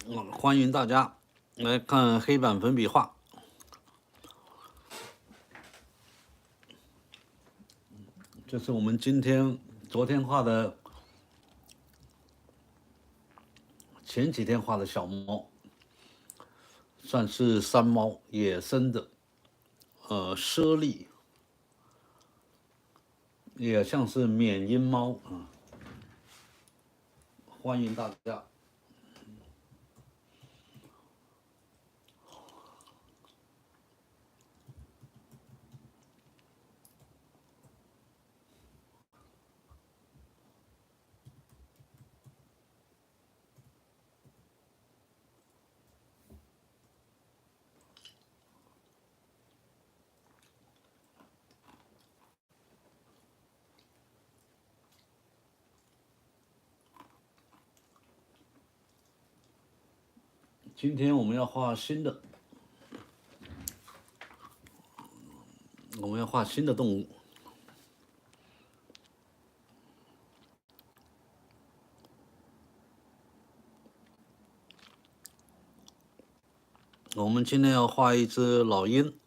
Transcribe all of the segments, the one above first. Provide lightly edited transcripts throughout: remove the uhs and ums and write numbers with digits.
欢迎大家来看黑板粉笔画。这是我们昨天画的，前几天画的小猫，算是山猫，野生的，猞猁，也像是缅因猫啊。欢迎大家。今天我们要画新的，动物。我们今天要画一只老鹰。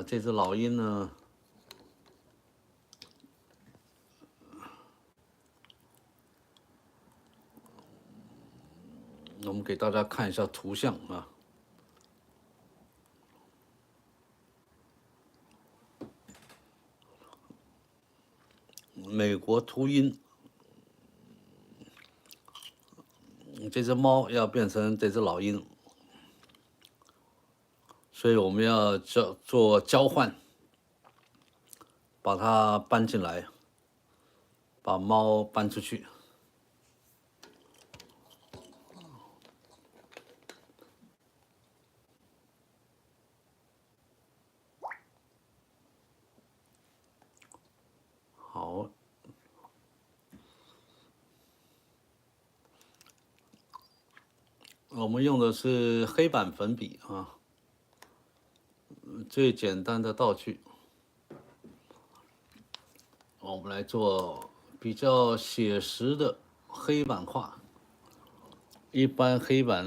这只老鹰呢，我们给大家看一下图像啊。美国秃鹰，这只猫要变成这只老鹰，所以我们要做交换，把它搬进来，把猫搬出去。好，我们用的是黑板粉笔啊，最简单的道具。我们来做比较写实的黑板画。一般黑板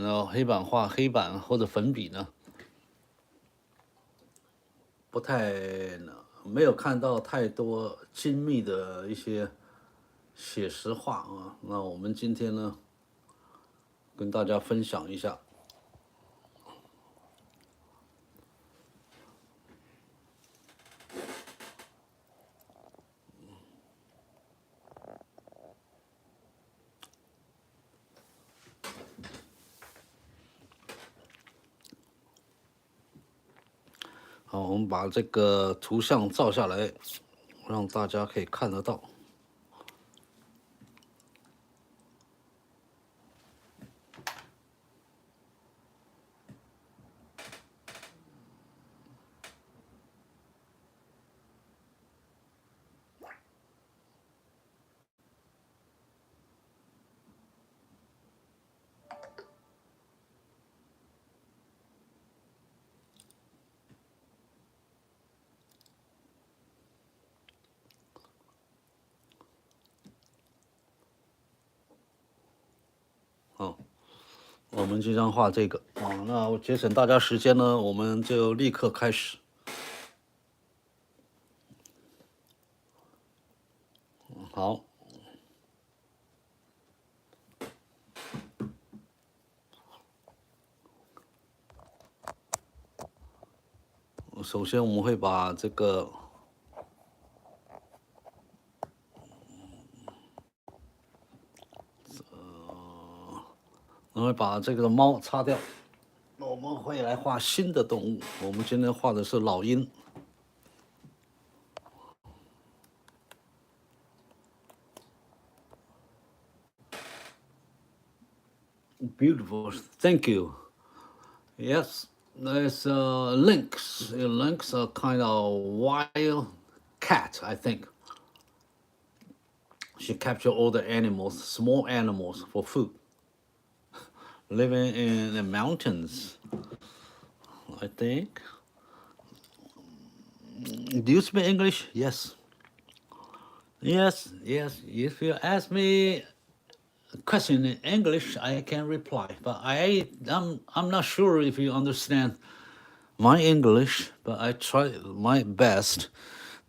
画黑板或者粉笔呢，没有看到太多精密的一些写实画啊。那我们今天呢，跟大家分享一下。好，我们把这个图像照下来，让大家可以看得到。我们即将画这个啊，那我节省大家时间呢，我们就立刻开始。好，首先我们会把这个猫擦掉。那我们会来画新的动物。我们今天画的是老鹰。Beautiful, thank you. Yes, there's lynx. Lynx are kind of wild cat, I think. She captured all the animals, small animals, for food. Living in the mountains, I think. Do you speak English? Yes. Yes, yes. If you ask me a question in English, I can reply. But I'm not sure if you understand my English. But I try my best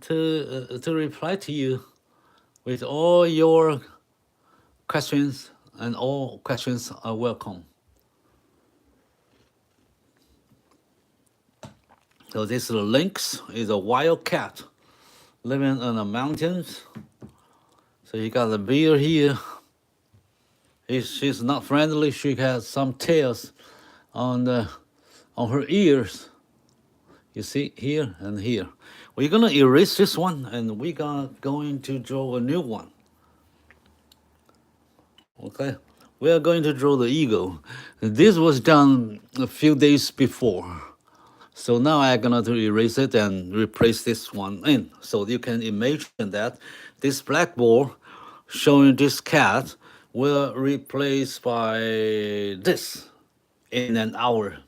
to reply to you with all your questions, and all questions are welcome. So this lynx is a wild cat living in the mountains. So you got a bear here. She's not friendly. She has some tails on her ears. You see here and here. We're gonna erase this one, and we're going to draw a new one. Okay, we are going to draw the eagle. This was done a few days before. So now I'm gonna to erase it and replace this one in. So you can imagine that this blackboard showing this cat will replace by this in an hour.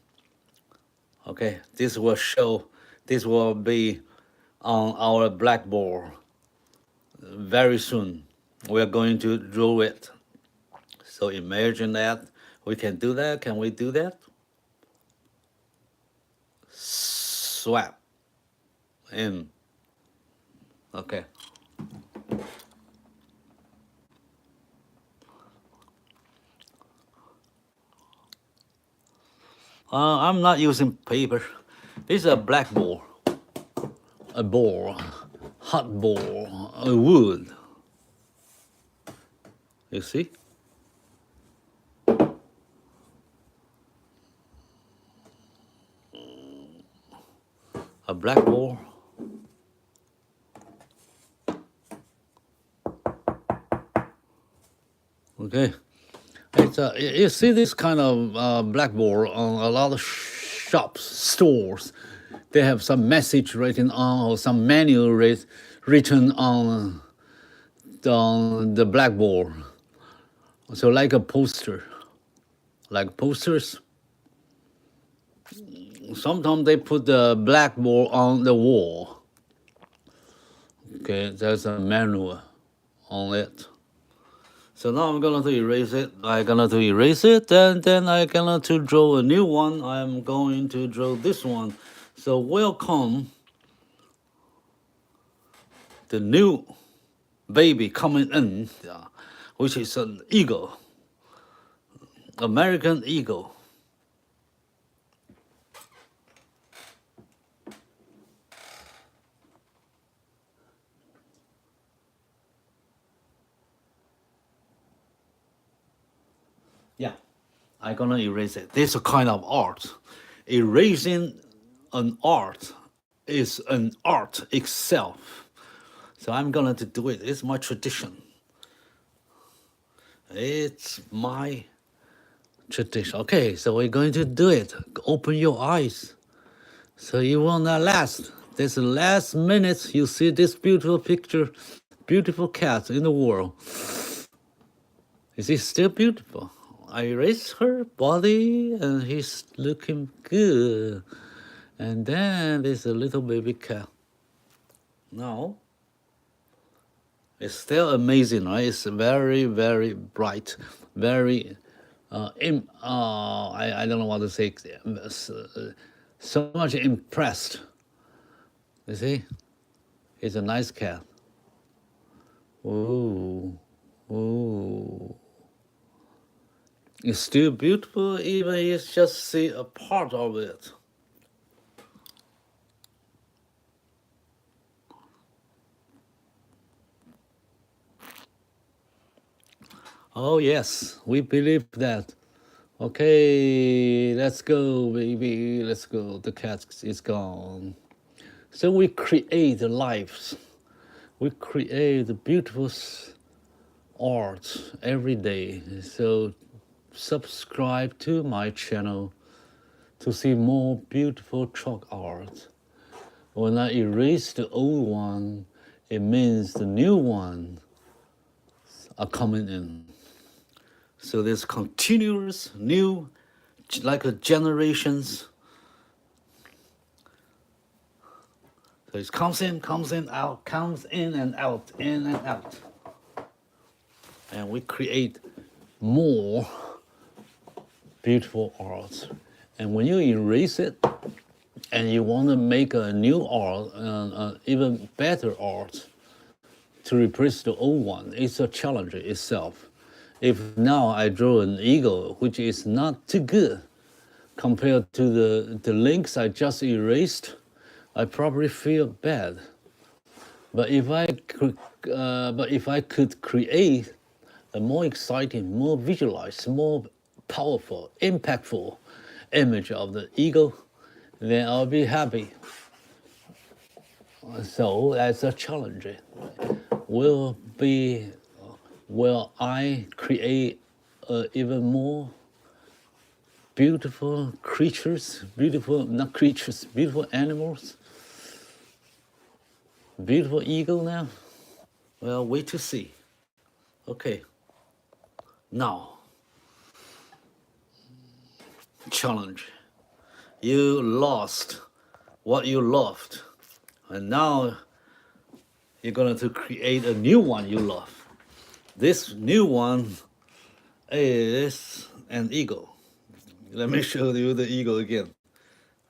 Okay, this will be on our blackboard very soon. We're going to draw it. So imagine that. We can do that. Can we do that? Swap in. Okay. I'm not using paper. This is a blackboard, a board, hot board, a wood. You see? A blackboard. Okay. You see this kind of blackboard on a lot of shops, stores. They have some message written on, or some manual written on the blackboard. So like a poster, like posters. Sometimes they put the blackboard on the wall. Okay, there's a manual on it. So now I'm gonna to erase it. I'm gonna to erase it, and then I'm gonna to draw a new one. I'm going to draw this one. So welcome the new baby coming in, which is an eagle, American eagle. Yeah, I'm gonna erase it. This is a kind of art. Erasing an art is an art itself. So I'm gonna to do it. It's my tradition. It's my tradition. Okay, so we're going to do it. Open your eyes. So you will not last. This last minute you see this beautiful picture, beautiful cat in the world. Is he still beautiful? I erase her body and he's looking good. And then there's a little baby cat. Now, it's still amazing, right? It's very, very bright, very, I don't know what to say, so much impressed. You see? It's a nice cat. Ooh, ooh. It's still beautiful, even if you just see a part of it. Oh yes, we believe that. Okay, let's go, baby, let's go. The cat is gone. So we create lives. We create beautiful art every day. So subscribe to my channel to see more beautiful chalk art. When I erase the old one, it means the new one are coming in. So there's continuous new, like a generations. So it comes in, out, comes in and out, in and out. And we create more beautiful art. And when you erase it and you want to make a new art, even better art to replace the old one, it's a challenge itself. If now I draw an eagle, which is not too good compared to the links I just erased, I probably feel bad. But if I could create a more exciting, more visualized, more powerful, impactful image of the eagle, then I'll be happy. So that's a challenge. Will I create even more beautiful creatures, beautiful animals, beautiful eagle now? Well, wait to see. Okay. Now, challenge. You lost what you loved, and now you're going to create a new one you love. This new one is an eagle. Let me show you the eagle again.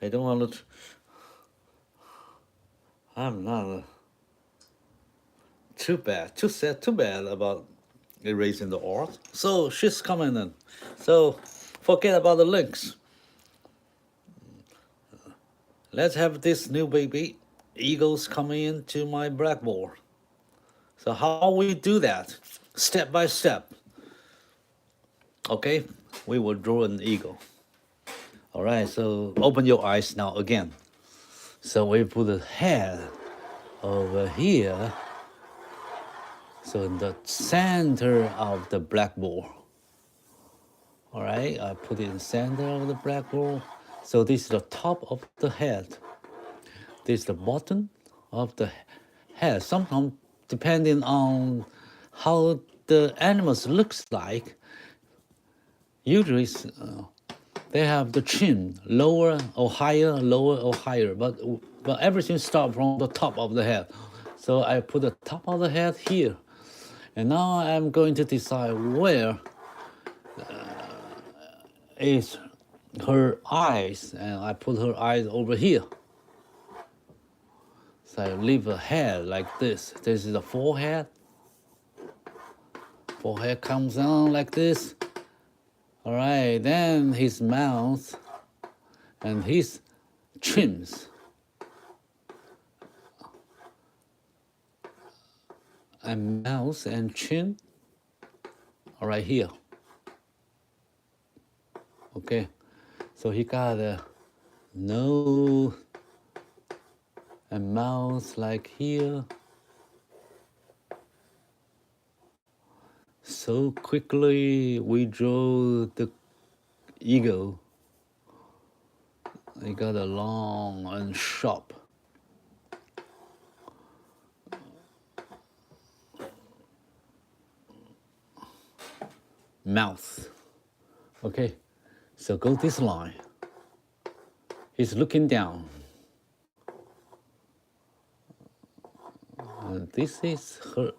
I don't want to. I'm not too bad about erasing the art. So she's coming in. So forget about the links. Let's have this new baby, eagles, coming into my blackboard. So how we do that? Step by step. Okay, we will draw an eagle. All right, so open your eyes now again. So we put the head over here. So in the center of the blackboard. All right, I put it in the center of the blackboard. So this is the top of the head. This is the bottom of the head. Sometimes, depending on how the animals looks like, usually they have the chin lower or higher, but everything starts from the top of the head. So I put the top of the head here. And now I'm going to decide where is her eyes, and I put her eyes over here. So I leave a head like this. This is the forehead. Forehead comes down like this. All right, then his mouth and his chins. And mouth and chin are right here. Okay, so he got a nose and mouth like here. So quickly we draw the eagle. He got a long and sharp mouth. Okay, so go this line. He's looking down. And this is her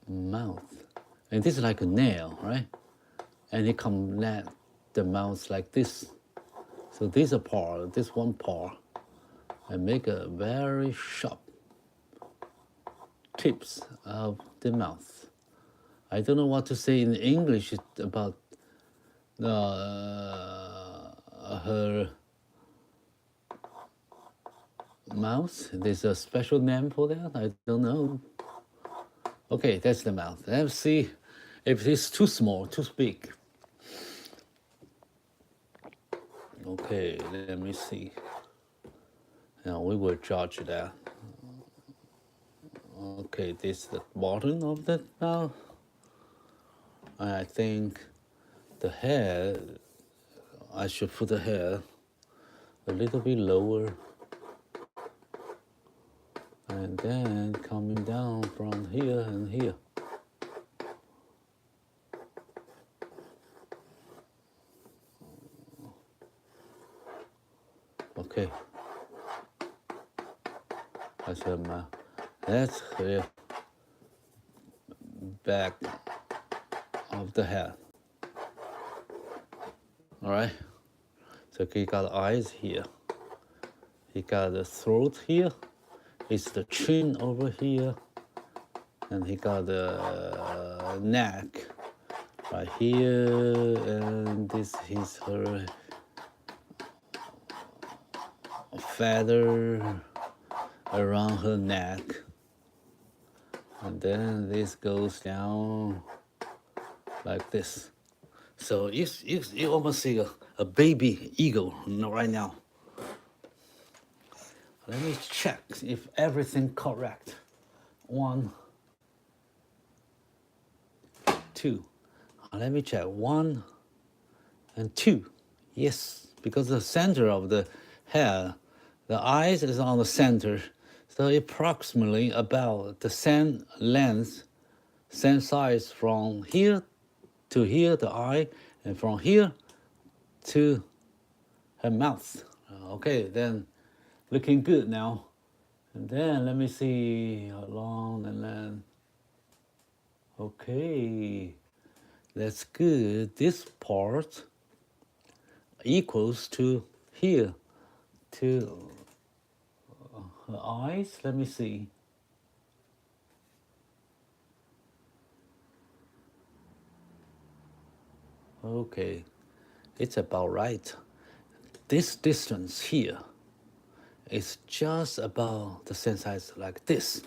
mouth. And this is like a nail, right? And he come at the mouth like this. So this part, this one part, and make a very sharp tips of the mouth. I don't know what to say in English about her mouth. There's a special name for that? I don't know. Okay, that's the mouth. Let's see if it's too small, too big. Okay, let me see. Now we will judge that. Okay, this is the bottom of the mouth. I think the head, I should put the head a little bit lower. And then coming down from here and here. Okay. That's the back of the head. All right. So he got eyes here. He got the throat here. It's the chin over here. And he got the neck right here. And this is her feather around her neck. And then this goes down like this. So you almost see a baby eagle right now. Let me check if everything correct. 1, 2. Let me check. 1 and 2. Yes, because the center of the head, the eyes is on the center. So approximately about the same length, same size from here to here, the eye, and from here to her mouth. Okay, then looking good now. And then let me see how long and then. Okay, that's good. This part equals to here, to her eyes. Let me see. Okay, it's about right. This distance here is just about the same size like this.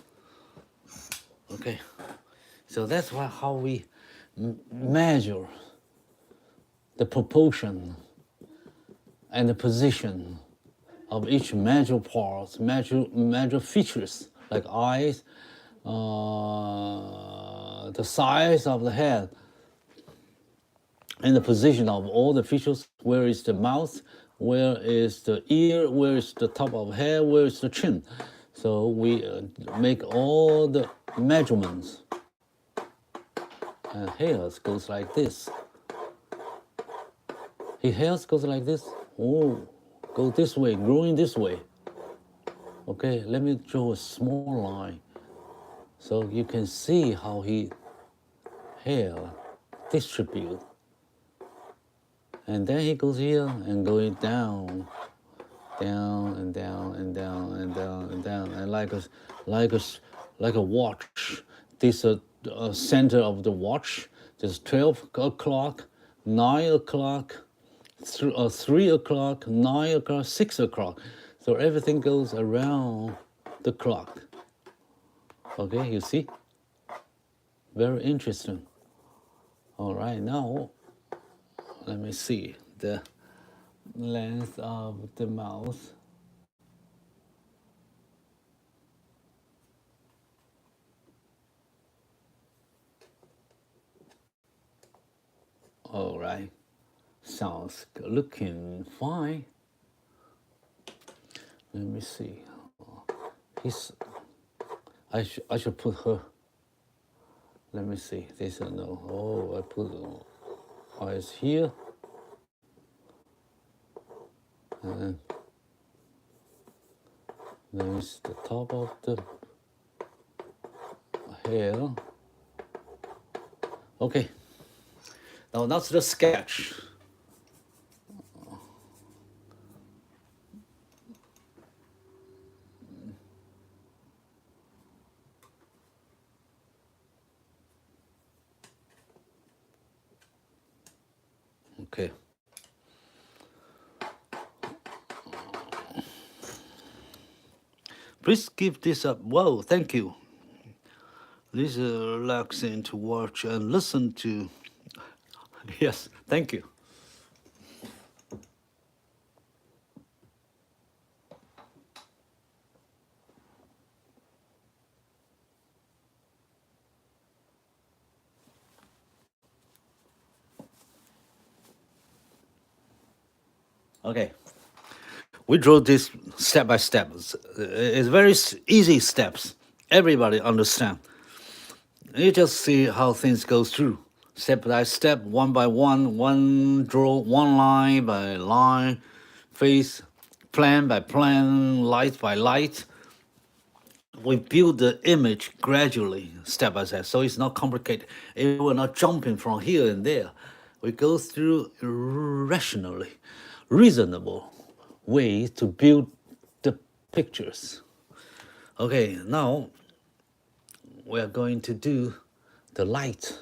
Okay, so that's how we measure the proportion and the position of each major parts, major features like eyes, the size of the head, and the position of all the features. Where is the mouth? Where is the ear? Where is the top of the head? Where is the chin? So we make all the measurements. And hairs goes like this. His hairs goes like this. Oh, go this way, growing this way. Okay, let me draw a small line so you can see how he hair distribute. And then he goes here and going down, down and down and down and down and down, and like a watch. This center of the watch. There's 12 o'clock, 9 o'clock, 3 o'clock, 9 o'clock, 6 o'clock. So everything goes around the clock. Okay, you see? Very interesting. All right, now let me see the length of the mouth. All right, sounds good. Looking fine. Let me see. I should put her. Let me see. This no. Oh, I put eyes here. And there's the top of the hair. Okay. Now that's the sketch. Okay. Please give this up. Whoa, thank you. This is relaxing to watch and listen to. Yes, thank you. Okay. We draw this step by step. It's very easy steps. Everybody understand. You just see how things go through. Step by step, one by one draw, one line by line, face, plan by plan, light by light. we build the image gradually, step by step, so it's not complicated. If we're not jumping from here and there, we go through rationally, reasonable way to build the pictures. Okay, now we are going to do the light.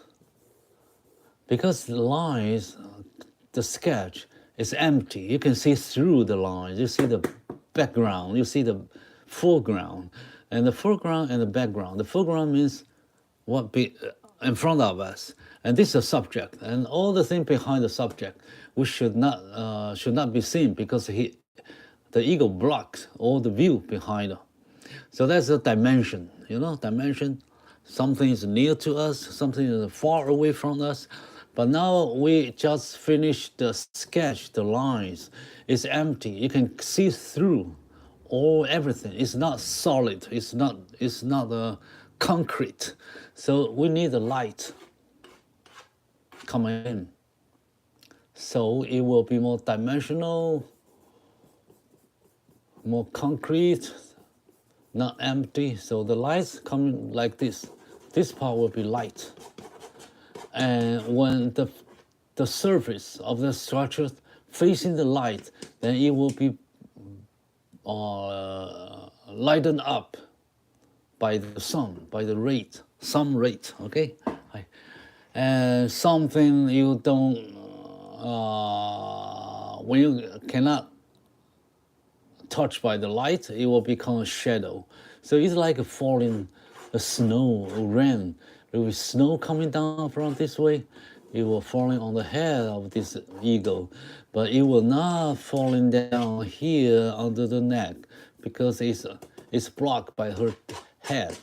Because the lines, the sketch is empty. You can see through the lines. You see the background. You see the foreground. And the foreground and the background. The foreground means what be in front of us. And this is a subject. And all the things behind the subject, we should not be seen because the ego blocks all the view behind. So that's a dimension, dimension. Something is near to us, something is far away from us. But now we just finished the sketch, the lines. It's empty. You can see through everything. It's not solid. It's not concrete. So we need the light coming in. So it will be more dimensional, more concrete, not empty. So the lights coming like this. This part will be light. And when the surface of the structure facing the light, then it will be lightened up by the sun, by the rate, sun rate, okay? And something you don't, when you cannot touch by the light, it will become a shadow. So it's like falling snow or rain. There is snow coming down from this way. It will falling on the head of this ego, but it will not falling down here under the neck because it's blocked by her head.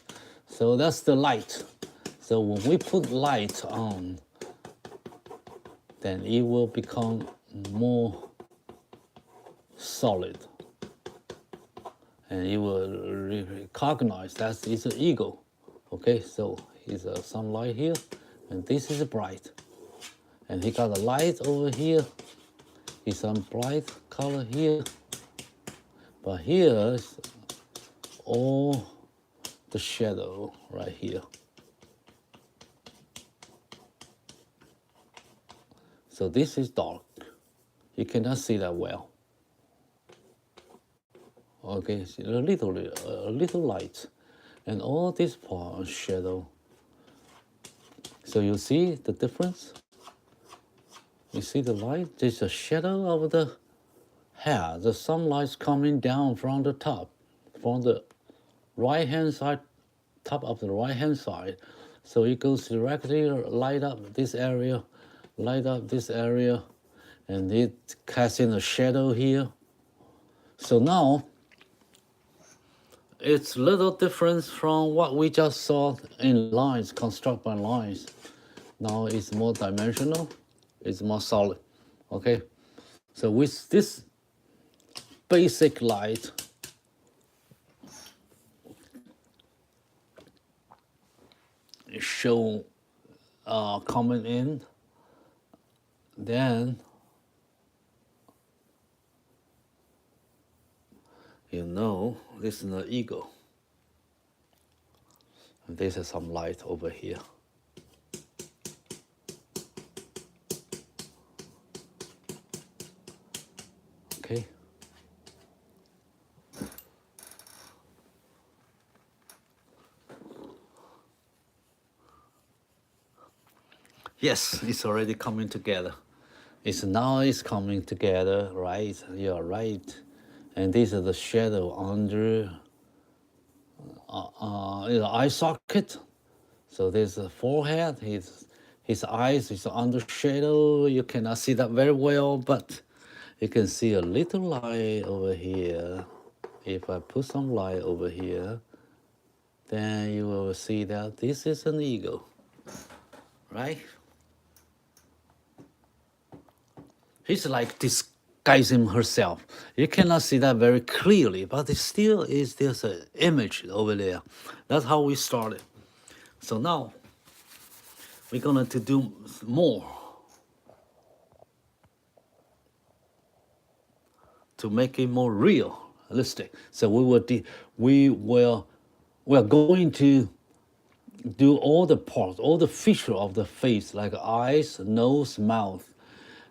So that's the light. So when we put light on, then it will become more solid. And you will recognize that it's an ego. Okay, so here's some light here, and this is bright. And he got a light over here. Here's some bright color here. But here is all the shadow right here. So this is dark. You cannot see that well. Okay, a little light, and all this part is shadow. So you see the difference? You see the light? There's a shadow of the hair. The sunlight's coming down from the top, from the right-hand side, top of the right-hand side. So it goes directly light up this area, and it casts in a shadow here. So now, it's a little different from what we just saw in lines, construct by lines. Now it's more dimensional, it's more solid, okay? So with this basic light, show coming in, then this is the ego. And this is some light over here. Okay. Yes, it's already coming together. It's coming together, right? You're right. And this is the shadow under eye socket. So there's a forehead. His eyes is under shadow. You cannot see that very well, but you can see a little light over here. If I put some light over here, then you will see that this is an ego, right? He's like disguising herself. You cannot see that very clearly, but it still is there's an image over there. That's how we started. So now we're going to do more to make it more realistic. So we will we are going to do all the parts, all the feature of the face, like eyes, nose, mouth,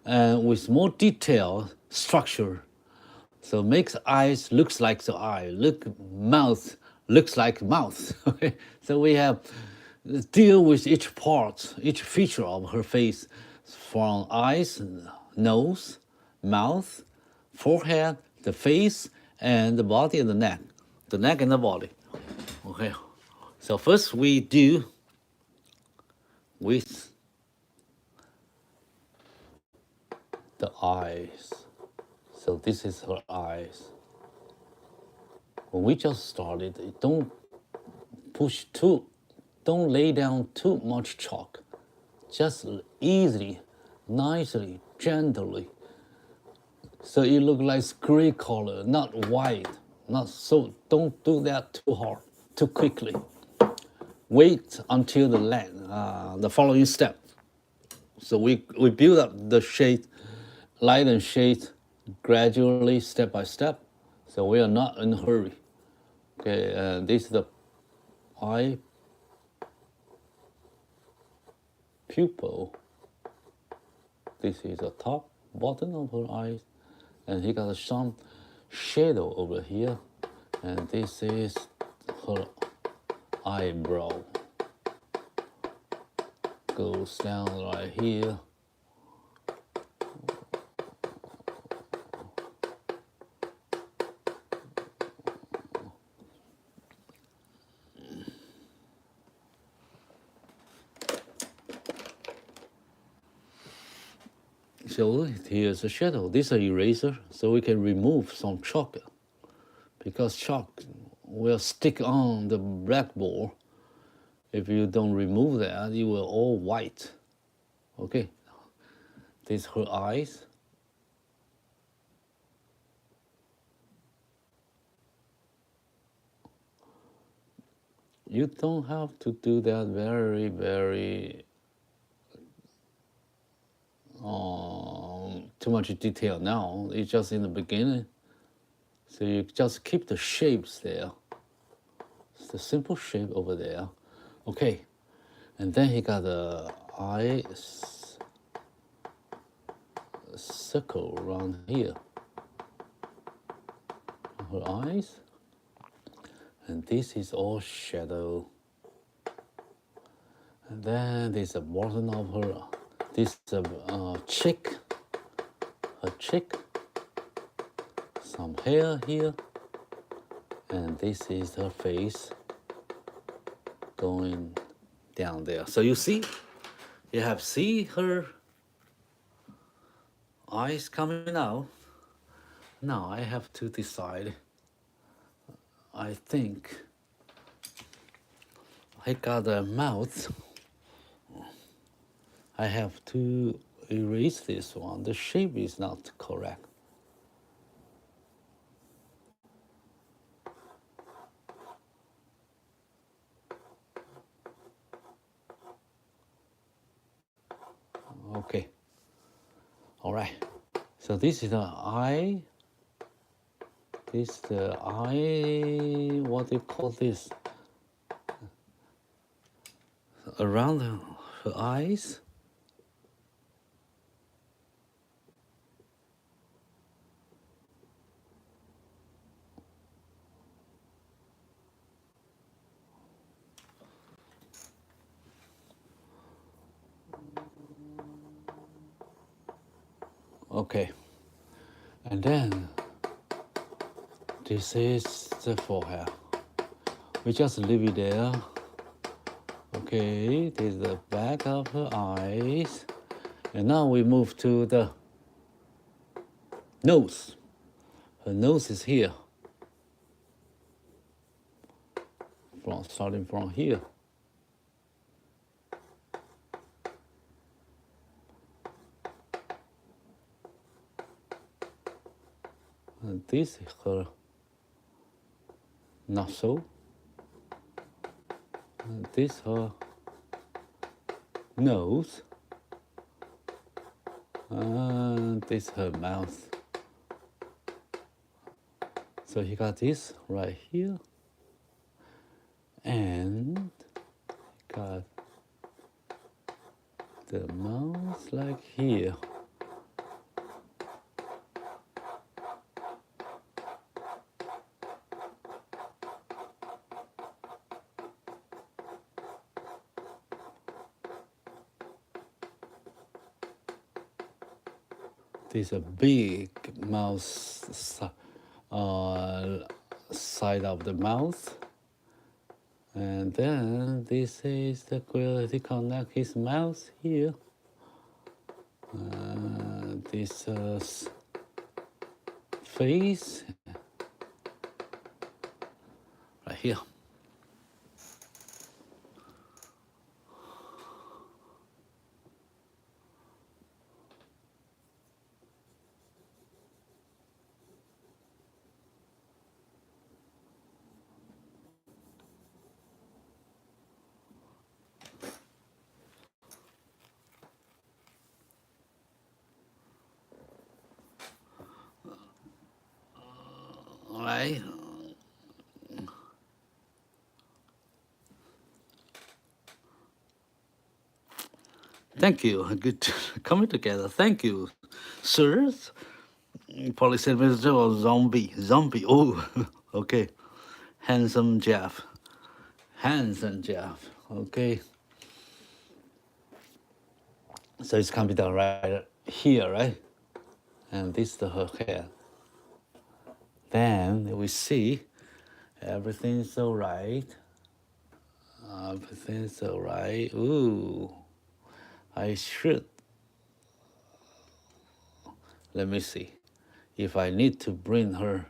and with more detailed structure. So makes eyes looks like the eye, mouth looks like mouth. Okay, so we have deal with each part, each feature of her face, from eyes, nose, mouth, forehead, the face, and the body and the neck and the body. Okay, so first we do with the eyes. So this is her eyes. When we just started, don't lay down too much chalk. Just easily, nicely, gently. So it look like gray color, not white. Not so. Don't do that too hard, too quickly. Wait until the following step. So we build up the shade, light and shade, gradually, step by step. So we are not in a hurry. Okay, this is the eye pupil. This is the top, bottom of her eyes. And he got some shadow over here. And this is her eyebrow. Goes down right here. So here's a shadow. This is an eraser, so we can remove some chalk. Because chalk will stick on the blackboard. If you don't remove that, it will all white. Okay, this is her eyes. You don't have to do that very, very too much detail now. It's just in the beginning. So you just keep the shapes there. It's the simple shape over there. Okay, and then he got the eye circle around here. Her eyes. And this is all shadow. And then there's the bottom of her. This is a cheek. Her cheek. Some hair here. And this is her face going down there. So you see her eyes coming out. Now I have to decide. I think I got a mouth. I have to erase this one. The shape is not correct. Okay. All right. So this is the eye. This is the eye. What do you call this? Around her eyes. Okay, and then this is the forehead. We just leave it there. Okay, this is the back of her eyes. And now we move to the nose. Her nose is here. Starting from here. And this is her nostril. And this her nose. And this her mouth. So he got this right here. And got the mouth like here. This is a big mouth side of the mouth. And then this is the quality connect his mouth here. This face right here. All right. Thank you. Good coming together. Thank you, sirs. Police administrator or zombie? Zombie. Oh, okay. Handsome Jeff. Handsome Jeff. Okay. So it's coming down right here, right? And this is her hair. Then we see everything's all right. Everything's all right. Ooh, I should. Let me see if I need to bring her.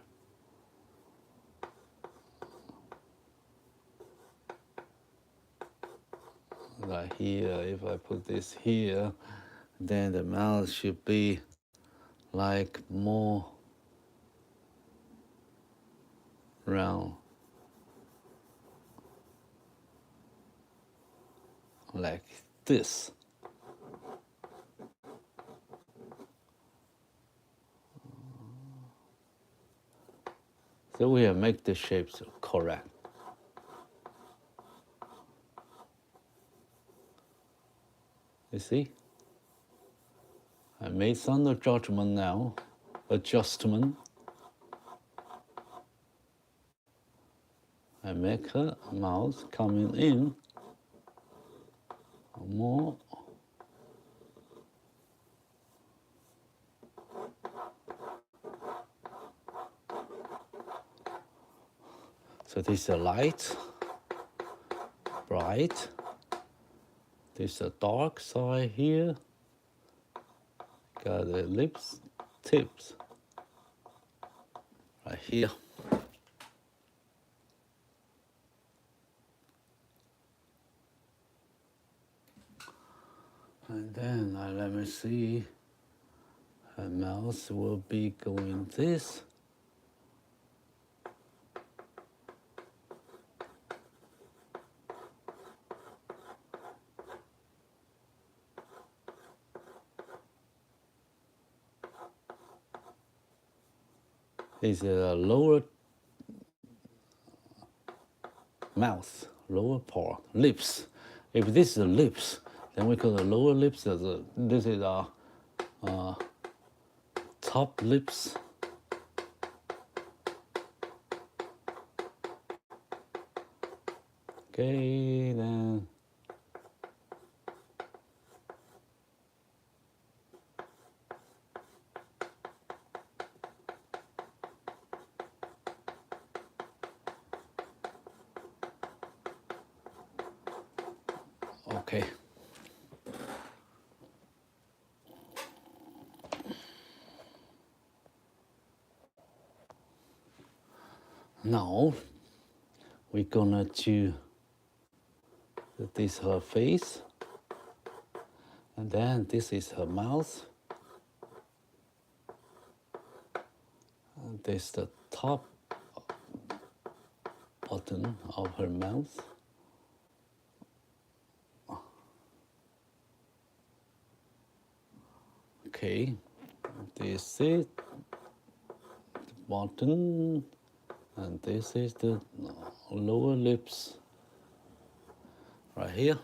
Right here, if I put this here, then the mouth should be like more round, like this. So we have make the shapes correct. You see? I made some adjustment now. Adjustment. I make her mouth coming in more. So this is a light, bright. This is a dark side here. Got the lips, tips, right here. And then let me see, her mouth will be going this. Is a lower mouth, lower part, lips. If this is the lips, then we call the lower lips as this is our top lips. Okay, then. Okay. Now we're gonna do this her face, and then this is her mouth, and this is the top button of her mouth. Okay, this is the bottom, and this is the lower lips. right here.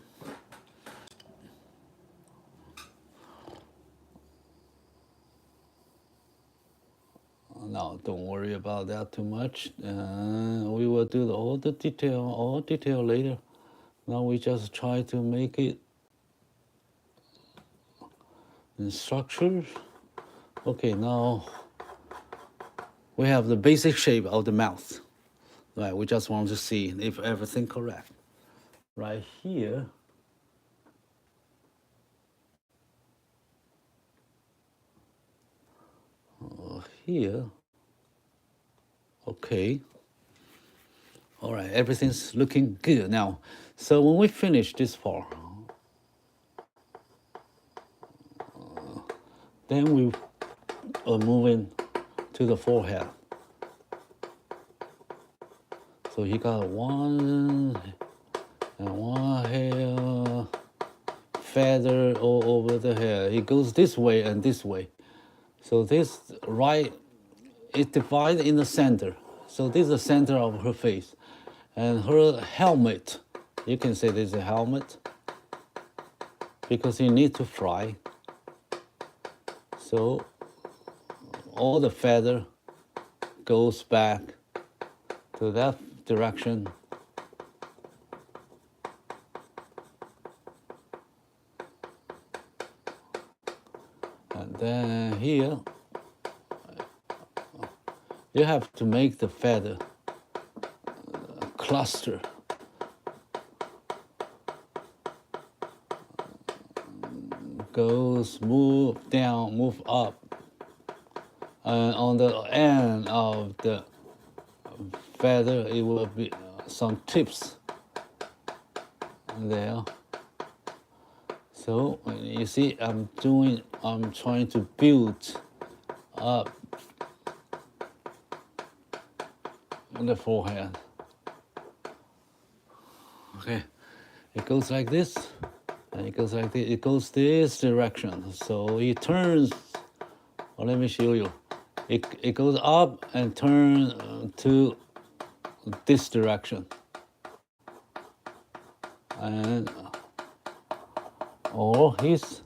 Now, don't worry about that too much. We will do all detail later. Now we just try to make it in structure. Okay, now we have the basic shape of the mouth. Right, we just want to see if everything correct. Right here, here, okay. All right, everything's looking good now. So when we finish this part, then we are moving to the forehead. So he got one hair feather all over the hair. It goes this way and this way. So this right is divided in the center. So this is the center of her face. And her helmet, you can say this is a helmet because you need to fly. So all the feather goes back to that direction. And then here, you have to make the feather cluster. Goes, move down, move up. And on the end of the feather, it will be some tips there. So you see, I'm trying to build up the forehead. Okay, it goes like this, and it goes like this. It goes this direction. So it turns. Well, let me show you. It goes up and turns to this direction, and he's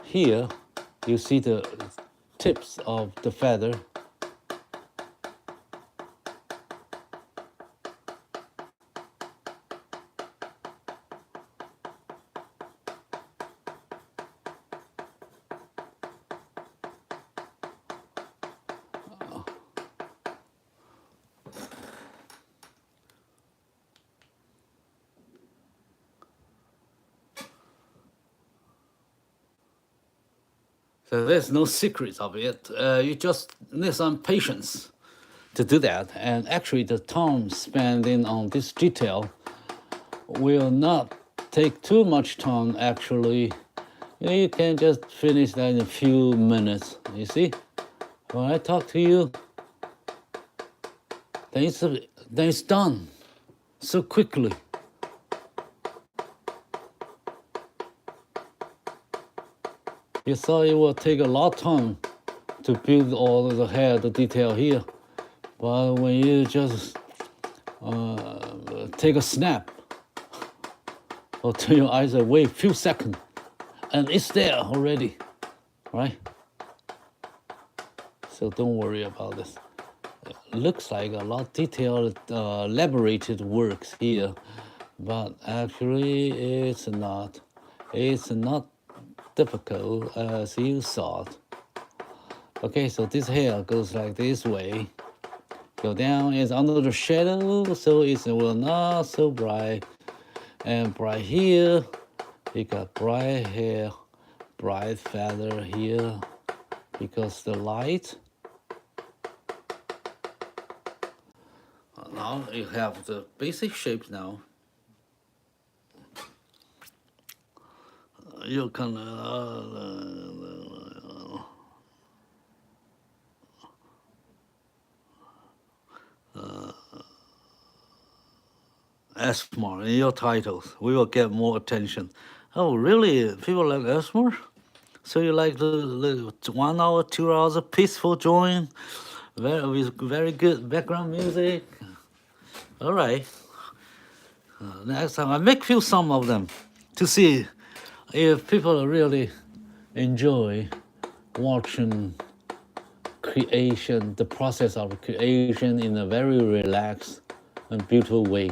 here. You see the tips of the feather. So there's no secret of it. You just need some patience to do that. And actually, the time spending on this detail will not take too much time. Actually, you can just finish that in a few minutes. You see, when I talk to you, then it's done so quickly. You thought it would take a lot of time to build all of the hair, the detail here. But when you just take a snap or turn your eyes away a few seconds, and it's there already, right? So don't worry about this. It looks like a lot of detailed, elaborated works here, but actually it's not. It's not difficult as you thought. Okay, so this hair goes like this way. Go down, it's under the shadow, so it will not so bright. And bright here, you got bright hair, bright feather here, because the light. Now you have the basic shape now. You can ask more in your titles. We will get more attention. Oh, really? People like ASMR? So you like the 1 hour, 2 hours of peaceful drawing, with very good background music? All right. Next time I make few some of them to see if people really enjoy watching creation, the process of creation in a very relaxed and beautiful way.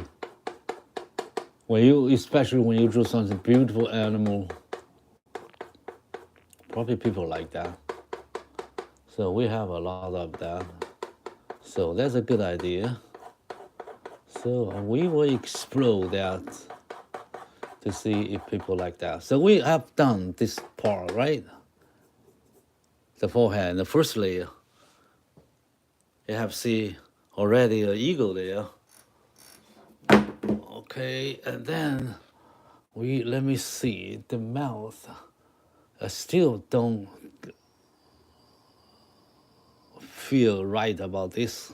Especially when you draw something beautiful animal, probably people like that. So we have a lot of that. So that's a good idea. So we will explore that to see if people like that. So we have done this part, right? The forehead, the first layer. You have see already an eagle there. Okay, and then let me see the mouth. I still don't feel right about this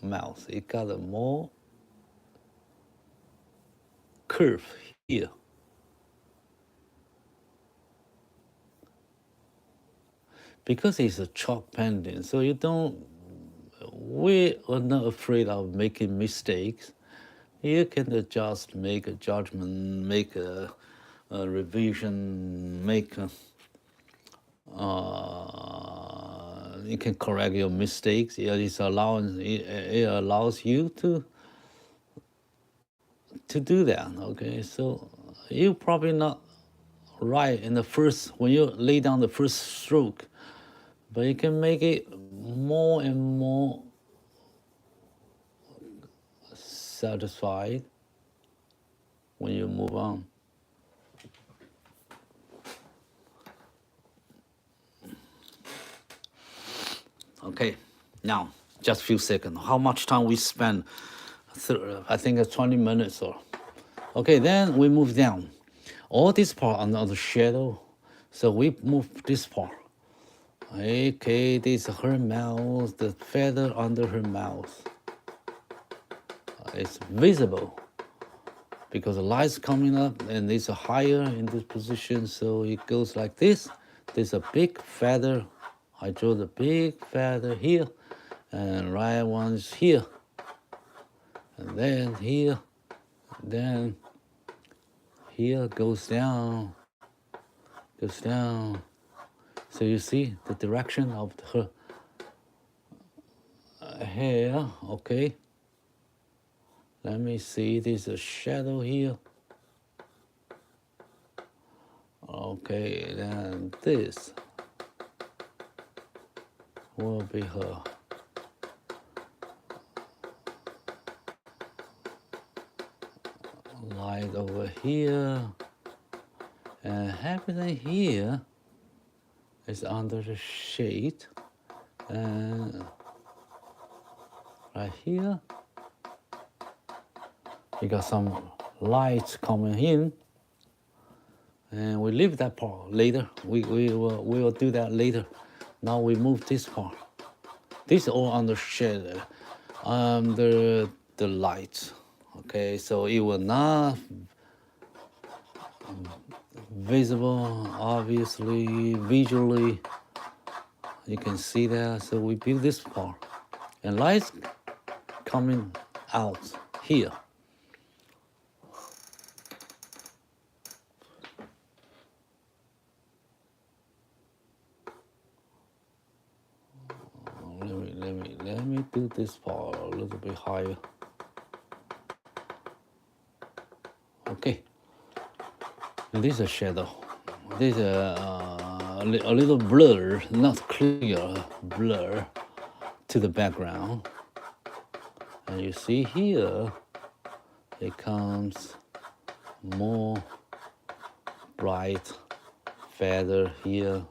mouth. It got a more curve here. Because it's a chalk painting, so we are not afraid of making mistakes. You can adjust, make a judgment, make a revision, you can correct your mistakes. It allows you to do that. Okay, so you probably not right in the first when you lay down the first stroke, but you can make it more and more satisfied when you move on. Okay, now just a few seconds. How much time we spend? I think it's 20 minutes or. Okay, then we move down. All this part under the shadow. So we move this part. Okay, this is her mouth, the feather under her mouth. It's visible because the light's coming up and it's higher in this position, so it goes like this. There's a big feather. I draw the big feather here, and right one's here, and then here, then here goes down. So you see the direction of her hair. Okay. Let me see. There's a shadow here. Okay, then this will be her light over here, and everything here is under the shade, and right here you got some lights coming in, and we leave that part later. We will do that later. Now we move this part. This is all under shade, under the light. Okay, so it will not visible, obviously, visually. You can see that. So we build this part, and lights coming out here. Let me do this part a little bit higher. Okay. And this is a shadow. This is a little blur, not clear, blur to the background. And you see here, it comes more bright feather here.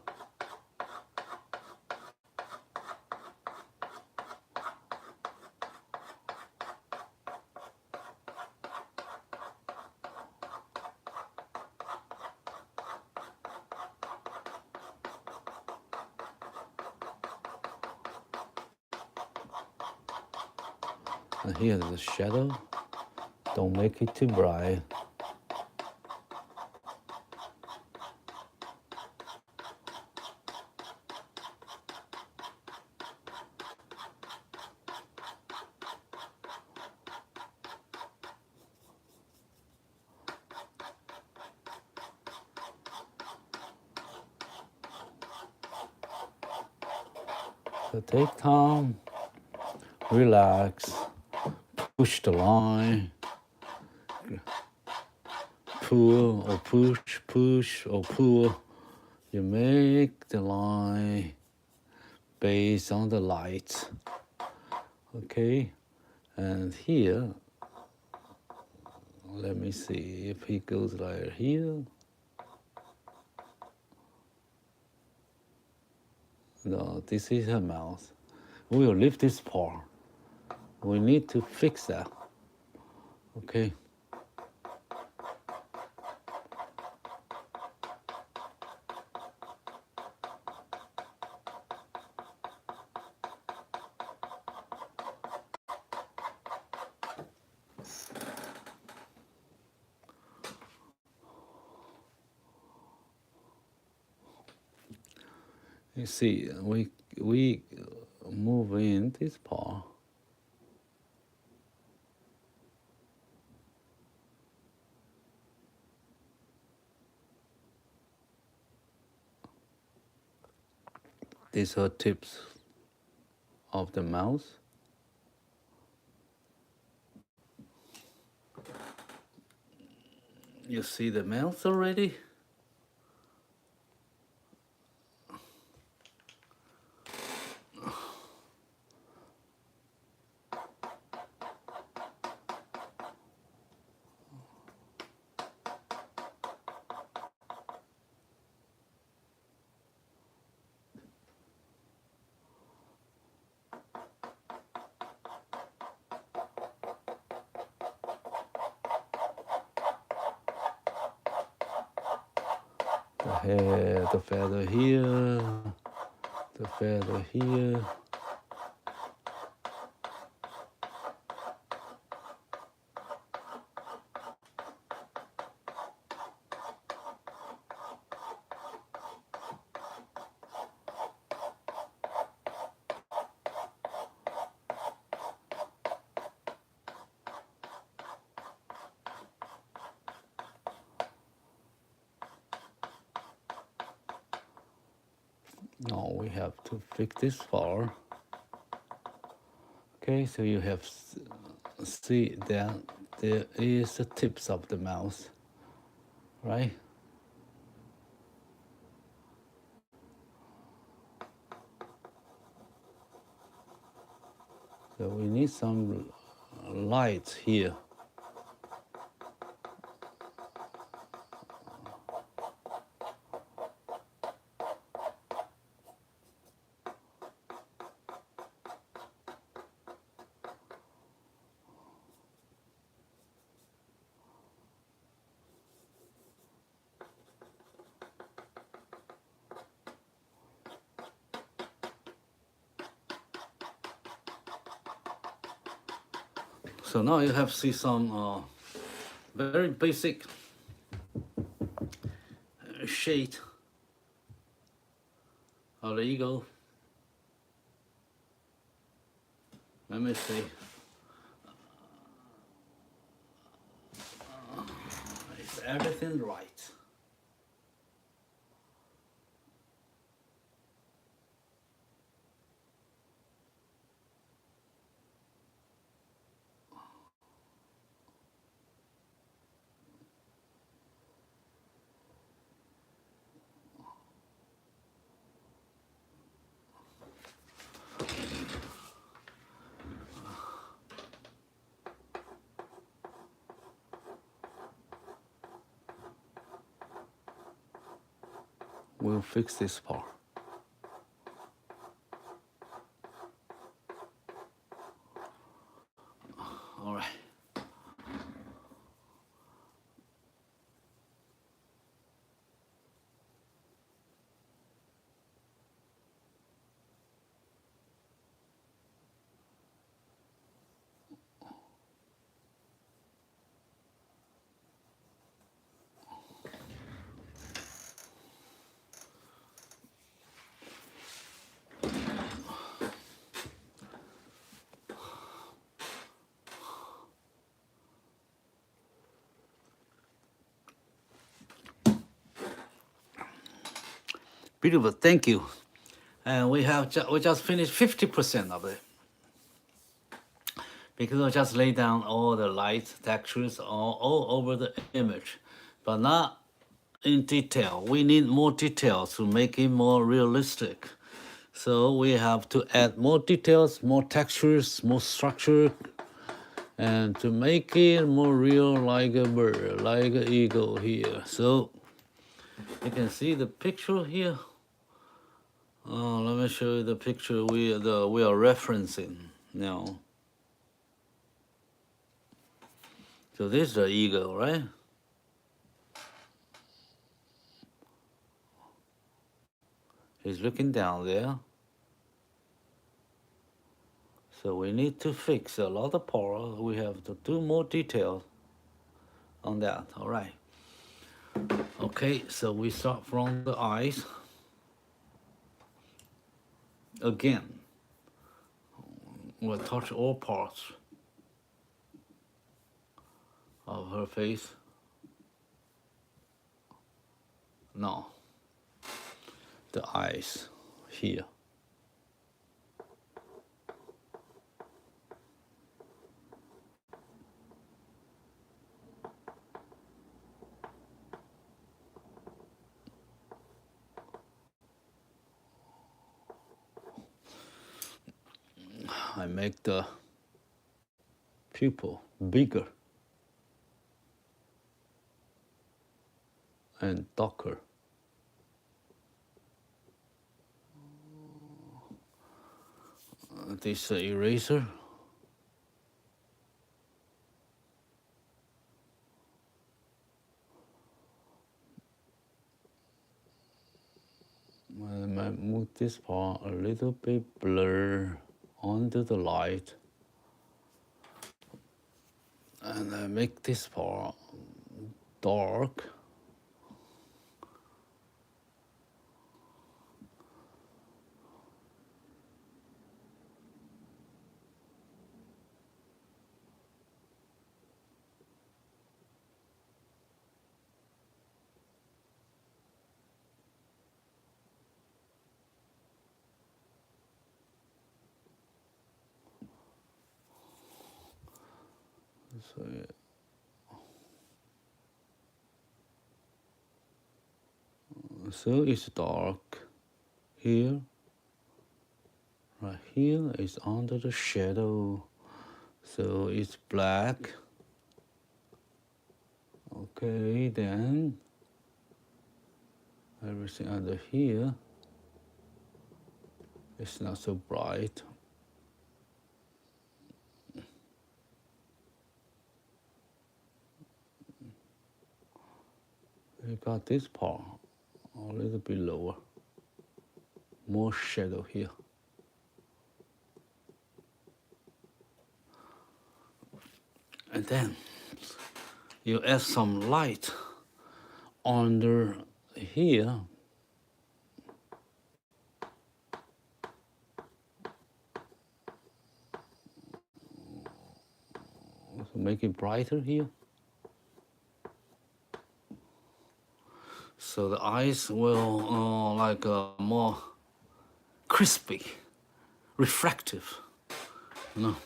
And here the shadow, don't make it too bright. So take time, relax, push the line, pull or push, push or pull. You make the line based on the light. Okay, and here, let me see if he goes like here. No, this is her mouth. We will leave this part. We need to fix that. Okay. You see, we move in this part. These are tips of the mouse. You see the mouth already? The head, the feather here, the feather here. Now we have to fix this part. Okay, so you have see that there is the tips of the mouth, right? So we need some light here. So now you have to see some very basic shade of the eagle. Let me see. Is everything right? We'll fix this part. All right. Beautiful, thank you. And we just finished 50% of it. Because I just lay down all the light textures all over the image, but not in detail. We need more details to make it more realistic. So we have to add more details, more textures, more structure, and to make it more real, like a bird, like an eagle here. So you can see the picture here. Let me show you the picture we are referencing now. So this is the eagle, right? He's looking down there. So we need to fix a lot of part. We have to do more details on that. All right. Okay, so we start from the eyes. Again, we'll touch all parts of her face. No, the eyes here. I make the pupil bigger and darker. This eraser. I might move this part a little bit blur under the light, and I make this part dark. So it's dark here. Right here is under the shadow. So it's black. Okay, then everything under here is not so bright. You got this part a little bit lower, more shadow here. And then you add some light under here. So make it brighter here. So the eyes will more crispy, refractive. No.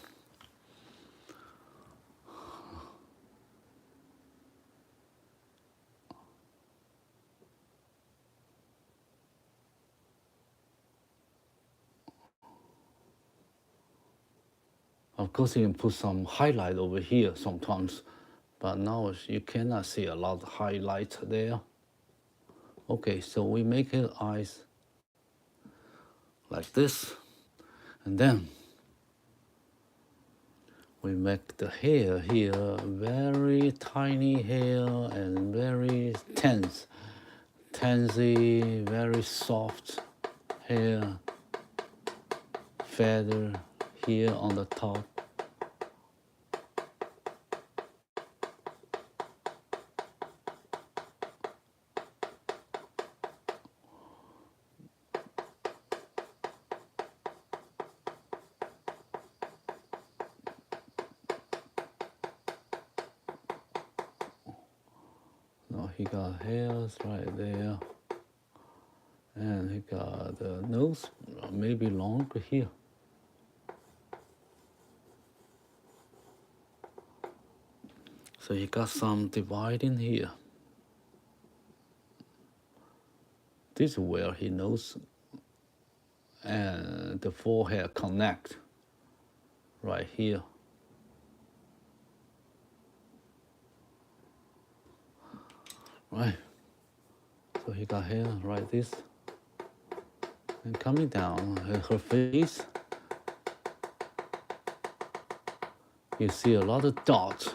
Of course, you can put some highlight over here sometimes, but now you cannot see a lot of highlight there. Okay, so we make his eyes like this, and then we make the hair here very tiny hair and very tansy, very soft hair, feather here on the top. Now he got hairs right there, and he got the nose maybe longer here. So he got some dividing here. This is where he knows, and the forehead connect right here. Right. So he got hair like this. And coming down her face, you see a lot of dots,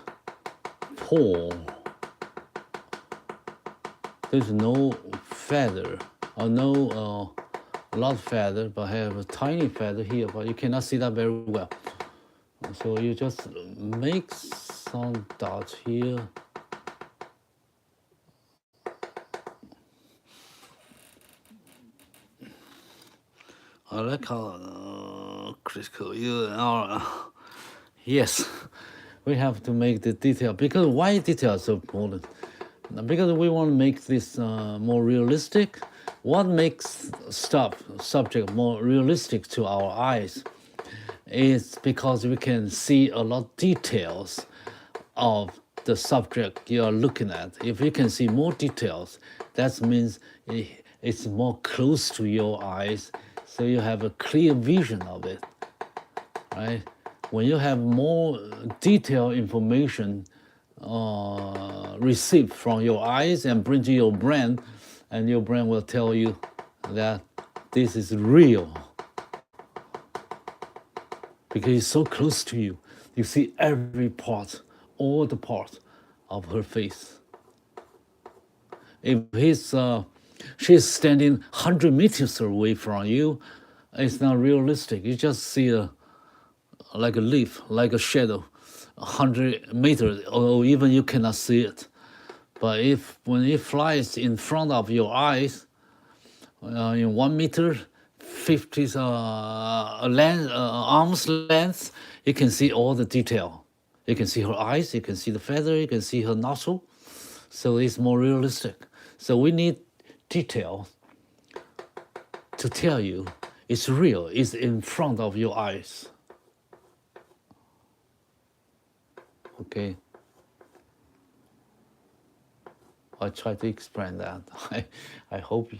paw. There's no feather, or no, a lot of feather, but I have a tiny feather here, but you cannot see that very well. So you just make some dots here. I like how critical you are. Yes, we have to make the detail, because why detail is so important? Because we want to make this more realistic. What makes subject more realistic to our eyes is because we can see a lot of details of the subject you are looking at. If you can see more details, that means it's more close to your eyes, so you have a clear vision of it, right? When you have more detailed information received from your eyes and bring to your brain, and your brain will tell you that this is real, because it's so close to you. You see every part, all the parts of her face. If she's standing 100 meters away from you, it's not realistic. You just see like a leaf, like a shadow, 100 meters, or even you cannot see it. But when it flies in front of your eyes, in 1 meter, 50 arm's length, you can see all the detail. You can see her eyes, you can see the feather, you can see her nostril. So it's more realistic. So we need detail to tell you it's real, it's in front of your eyes. Okay. I try to explain that. I hope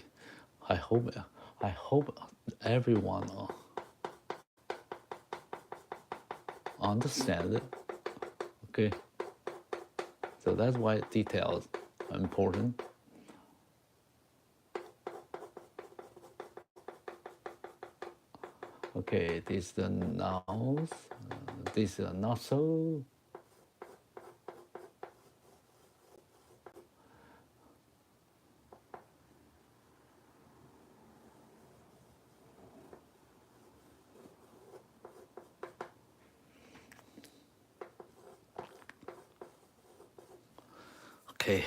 everyone understand it. Okay. So that's why details are important. Okay, this is the nose. This is not so. Okay.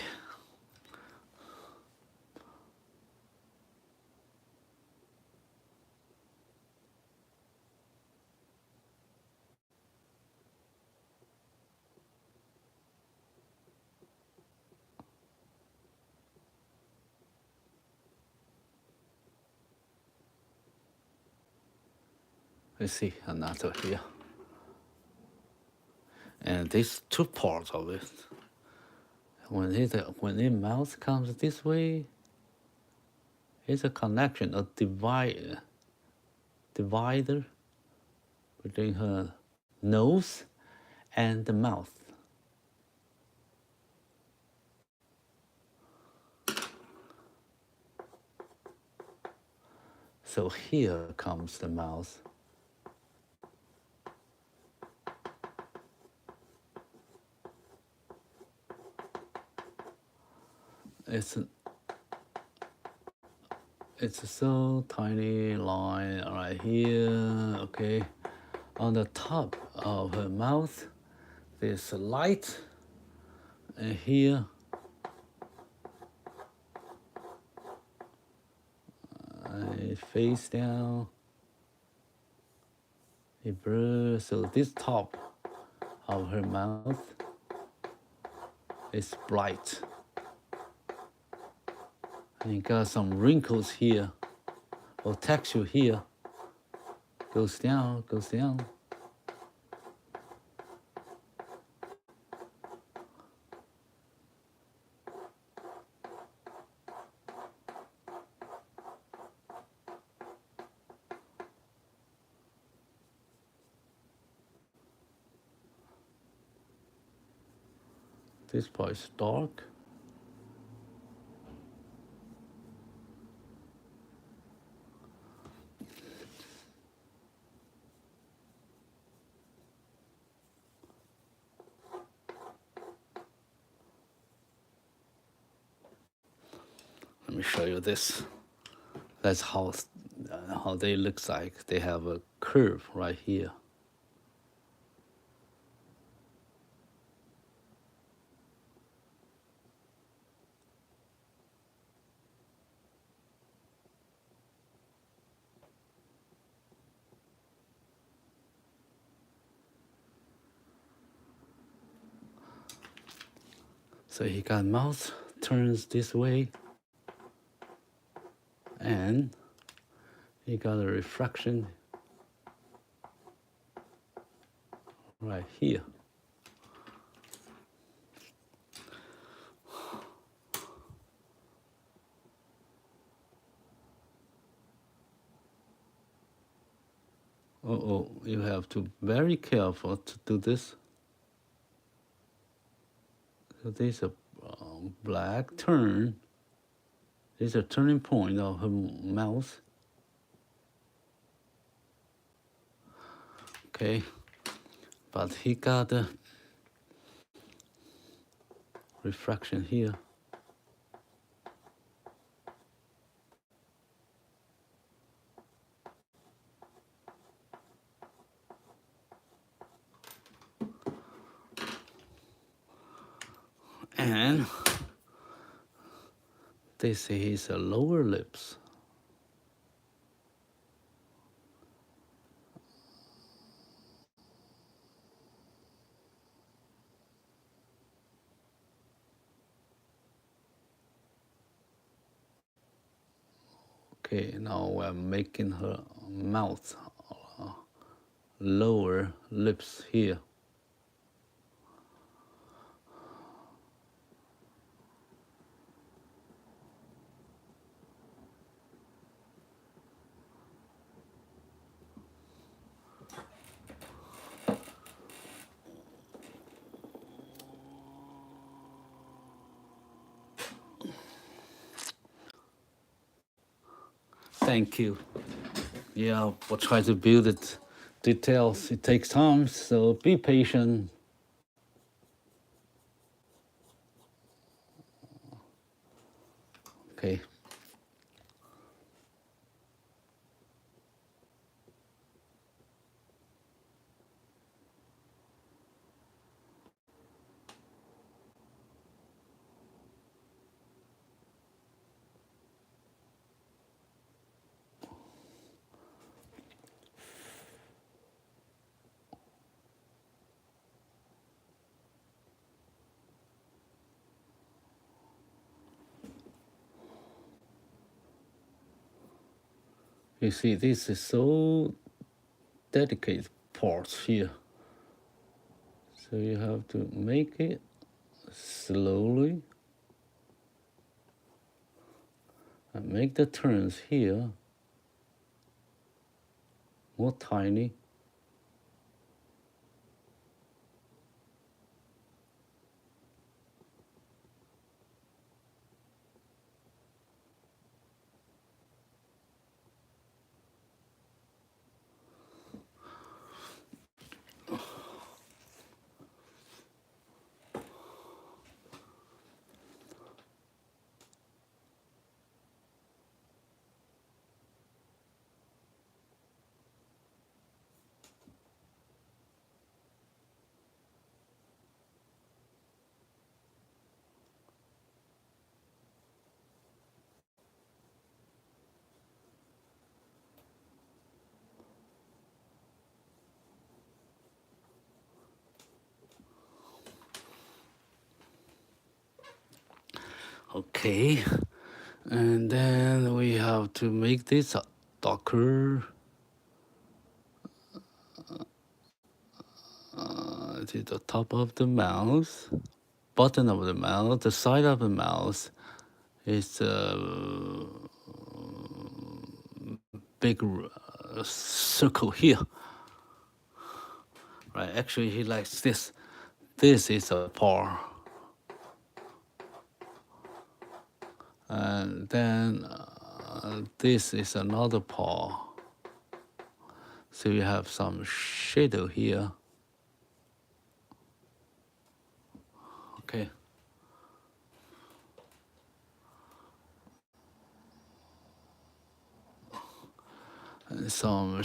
Let's see another here. And these two parts of it. When the mouth comes this way, it's a connection, a divider between her nose and the mouth. So here comes the mouth. It's a so tiny line right here, okay? On the top of her mouth, there's a light, and here, face down, it blurs, so this top of her mouth is bright. And you got some wrinkles here, or texture here. goes down, goes down. This part is dark. Let me show you this. That's how they look like. They have a curve right here. So he got mouth turns this way, and he got a refraction right here. Oh, you have to be very careful to do this. So there's a black turn. There's a turning point of her mouth. Okay, but he got a refraction here. And this is a lower lips. Okay, now we're making her mouth lower lips here. Thank you. Yeah, we'll try to build it details. It takes time, so be patient. Okay. You see, this is so delicate parts here. So you have to make it slowly and make the turns here more tiny. Okay, and then we have to make this darker. to the top of the mouth, bottom of the mouth, the side of the mouth is a big circle here. Right, actually he likes this. This is a paw. And then this is another paw. So you have some shadow here. Okay. And some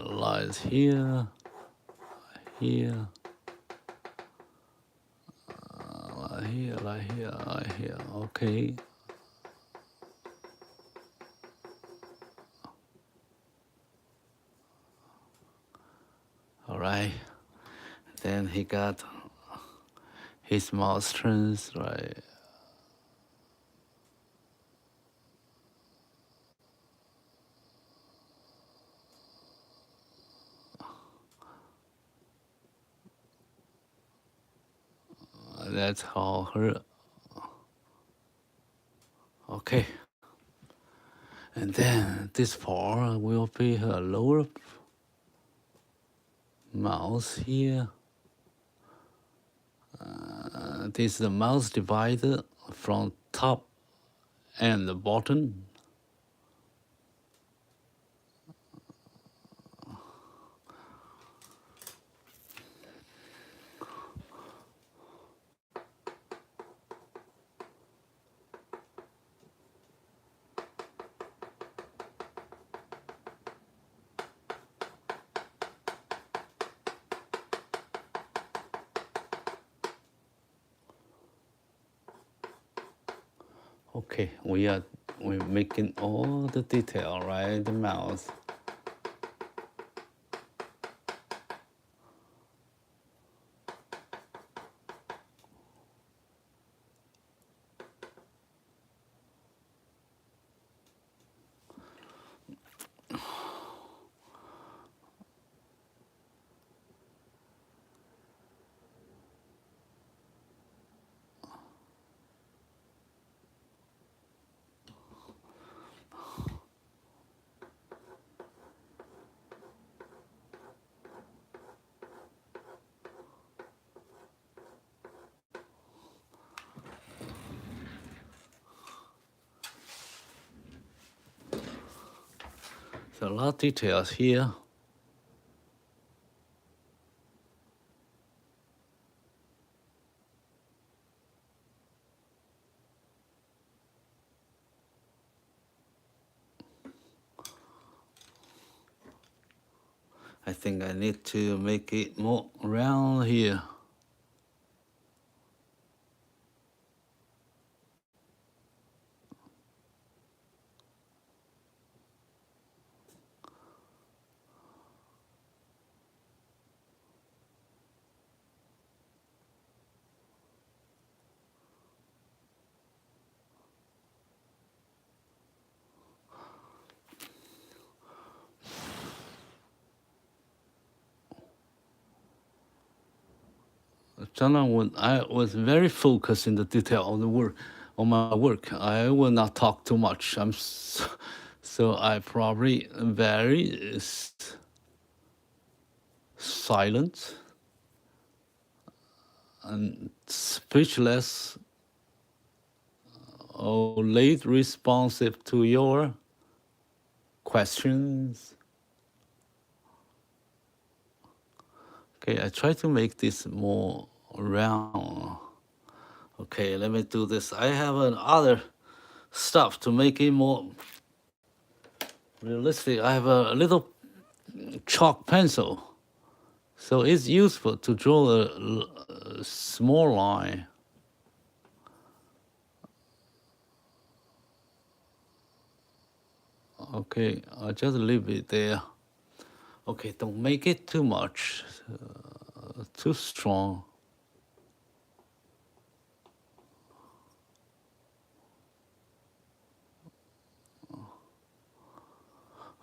lines here, here, like here. Okay. All right. Then he got his mouth turns, right? That's how her. Okay. And then this part will be her lower mouth here. This is the mouth divider from top and the bottom. Okay, we're making all the detail, right? The mouth. So a lot of details here. I think I need to make it more round here. When I was very focused in the detail of the work, on my work, I will not talk too much. So I probably very silent and speechless or late responsive to your questions. Okay, I try to make this more round. Okay, let me do this. I have other stuff to make it more realistic. I have a little chalk pencil, so it's useful to draw a small line. Okay, I'll just leave it there. Okay, don't make it too much, too strong.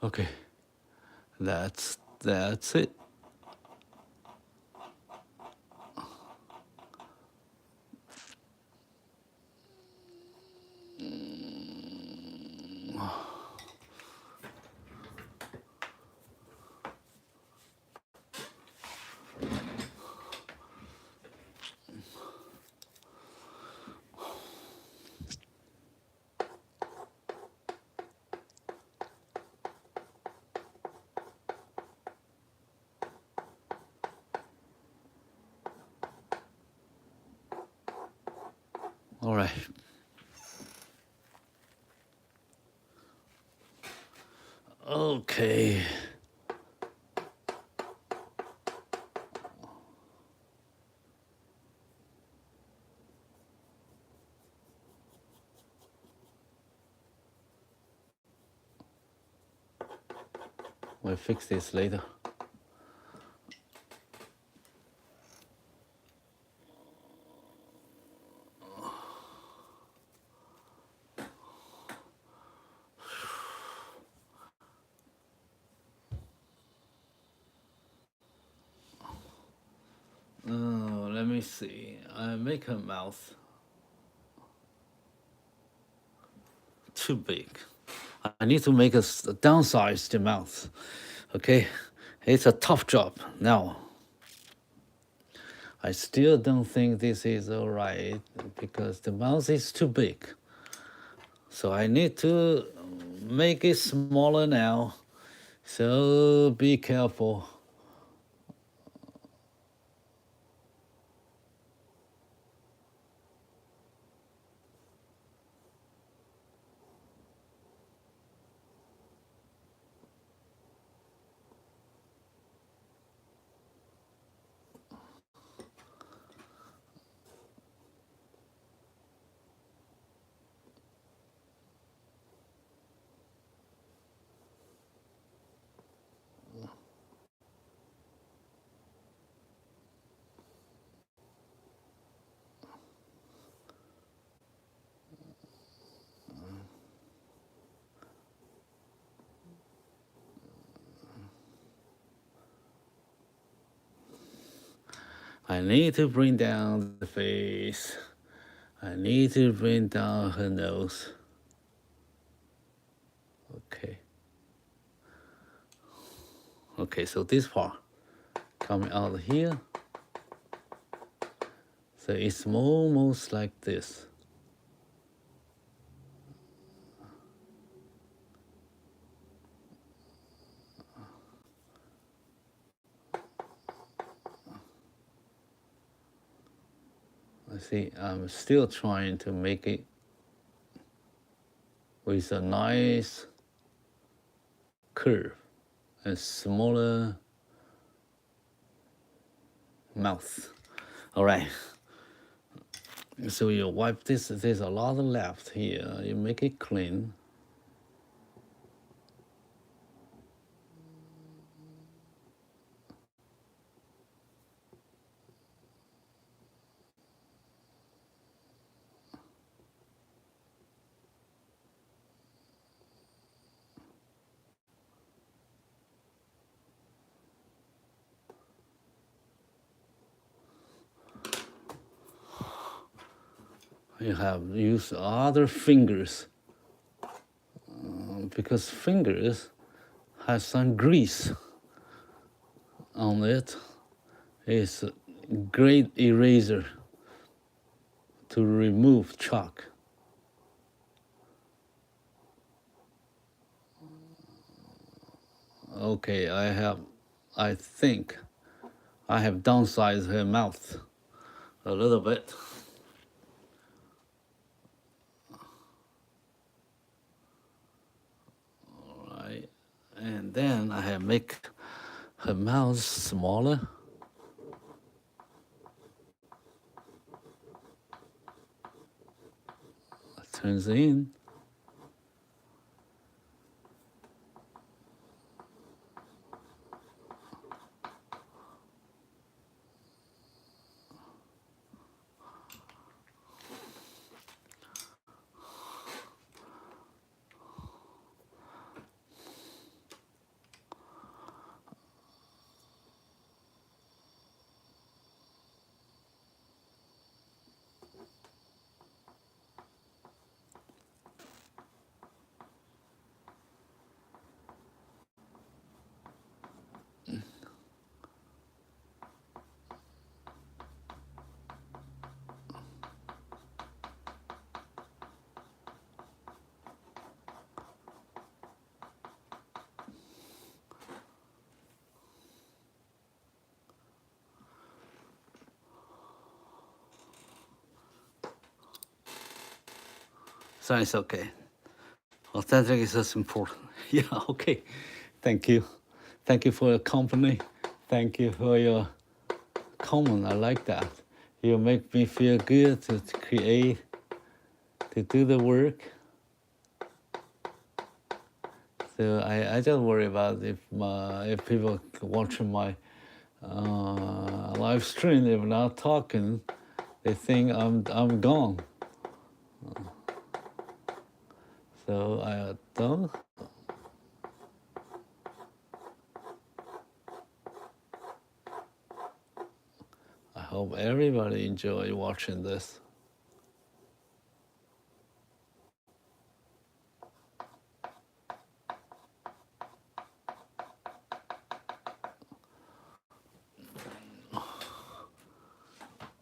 Okay, that's it. All right. Okay. We'll fix this later. Let me see. I make her mouth too big. I need to make a downsized mouth. Okay, it's a tough job now. I still don't think this is all right because the mouth is too big. So I need to make it smaller now. So be careful. I need to bring down the face. I need to bring down her nose. Okay. Okay, so this part coming out here. So it's almost like this. See, I'm still trying to make it with a nice curve and smaller mouth. All right. So you wipe this, there's a lot left here. You make it clean. You have used other fingers because fingers have some grease on it. It's a great eraser to remove chalk. Okay, I think I have downsized her mouth a little bit. All right, and then I have make her mouth smaller. Turns in. So it's okay. Authentic is just important. Yeah, okay. Thank you. Thank you for your company. Thank you for your comment. I like that. You make me feel good to create, to do the work. So I just worry about if people watching my live stream, if not talking, they think I'm gone. So I don't. I hope everybody enjoy watching this.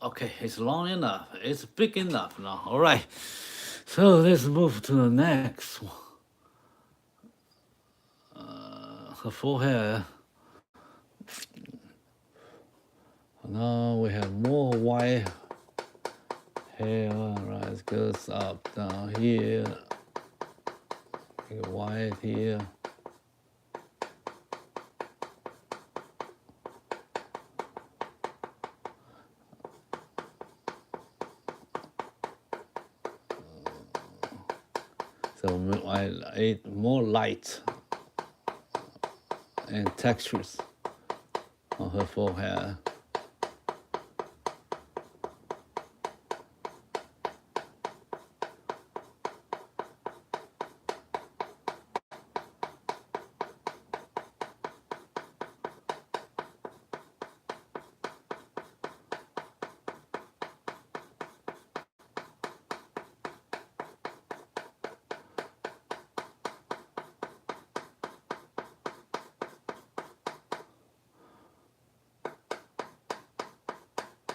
Okay, it's long enough. It's big enough now. All right. So let's move to the next one. Her forehead. Now we have more white hair. Right, it goes up down here. White here. So I ate more light and textures on her forehead.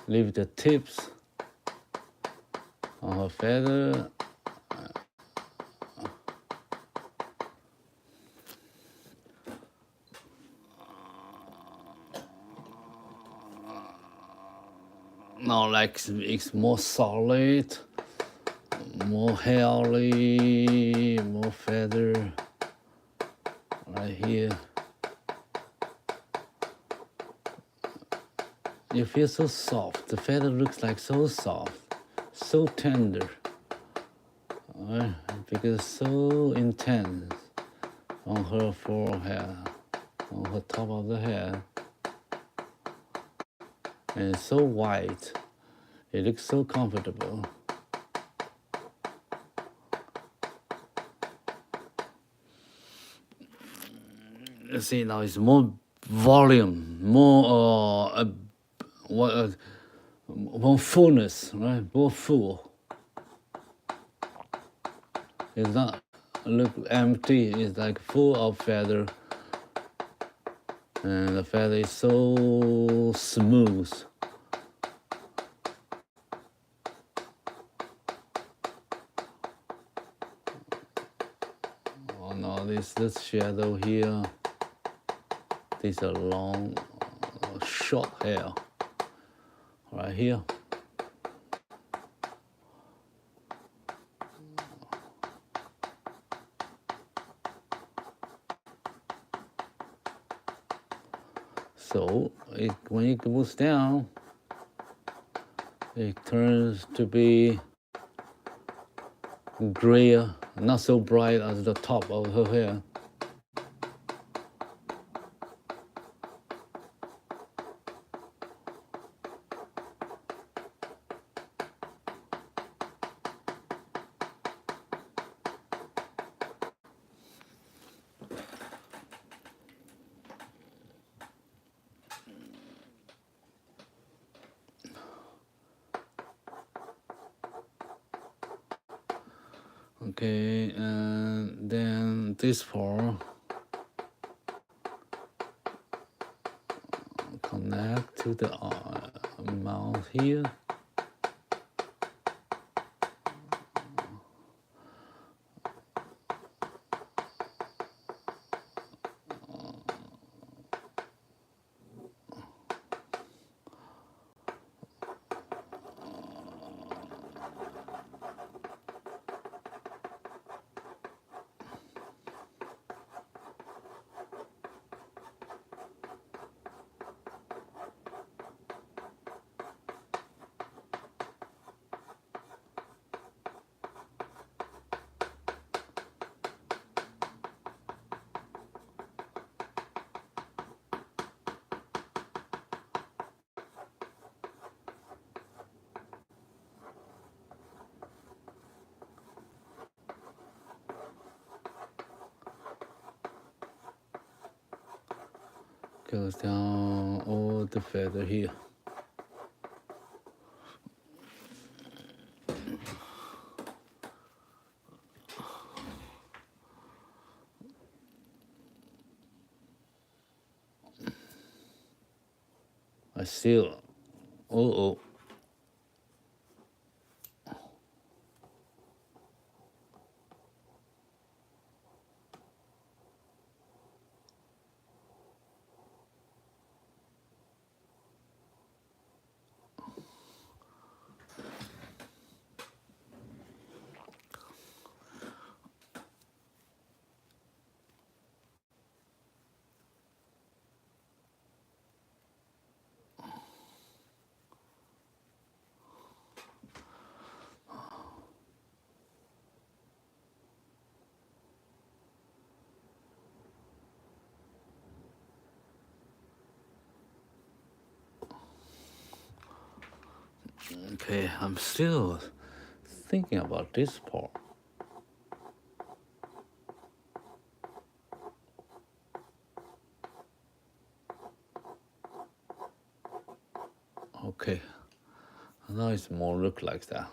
Leave the tips on her feather. Now, like it's more solid, more hairy, more feather right here. You feel so soft. The feather looks like so soft, so tender, right? Because it's so intense on her forehead, on the top of the head. And it's so white. It looks so comfortable. You see, now it's more volume, more more fullness, right? More full. It's not look empty. It's like full of feather, and the feather is so smooth. Oh no, this shadow here. These are long, short hair. Right here. So when it goes down, it turns to be grayer, not so bright as the top of her hair. Okay, and then this part connect to the mouth here. goes down all the feather here. I still, oh. Okay, I'm still thinking about this part. Okay, now it's more look like that.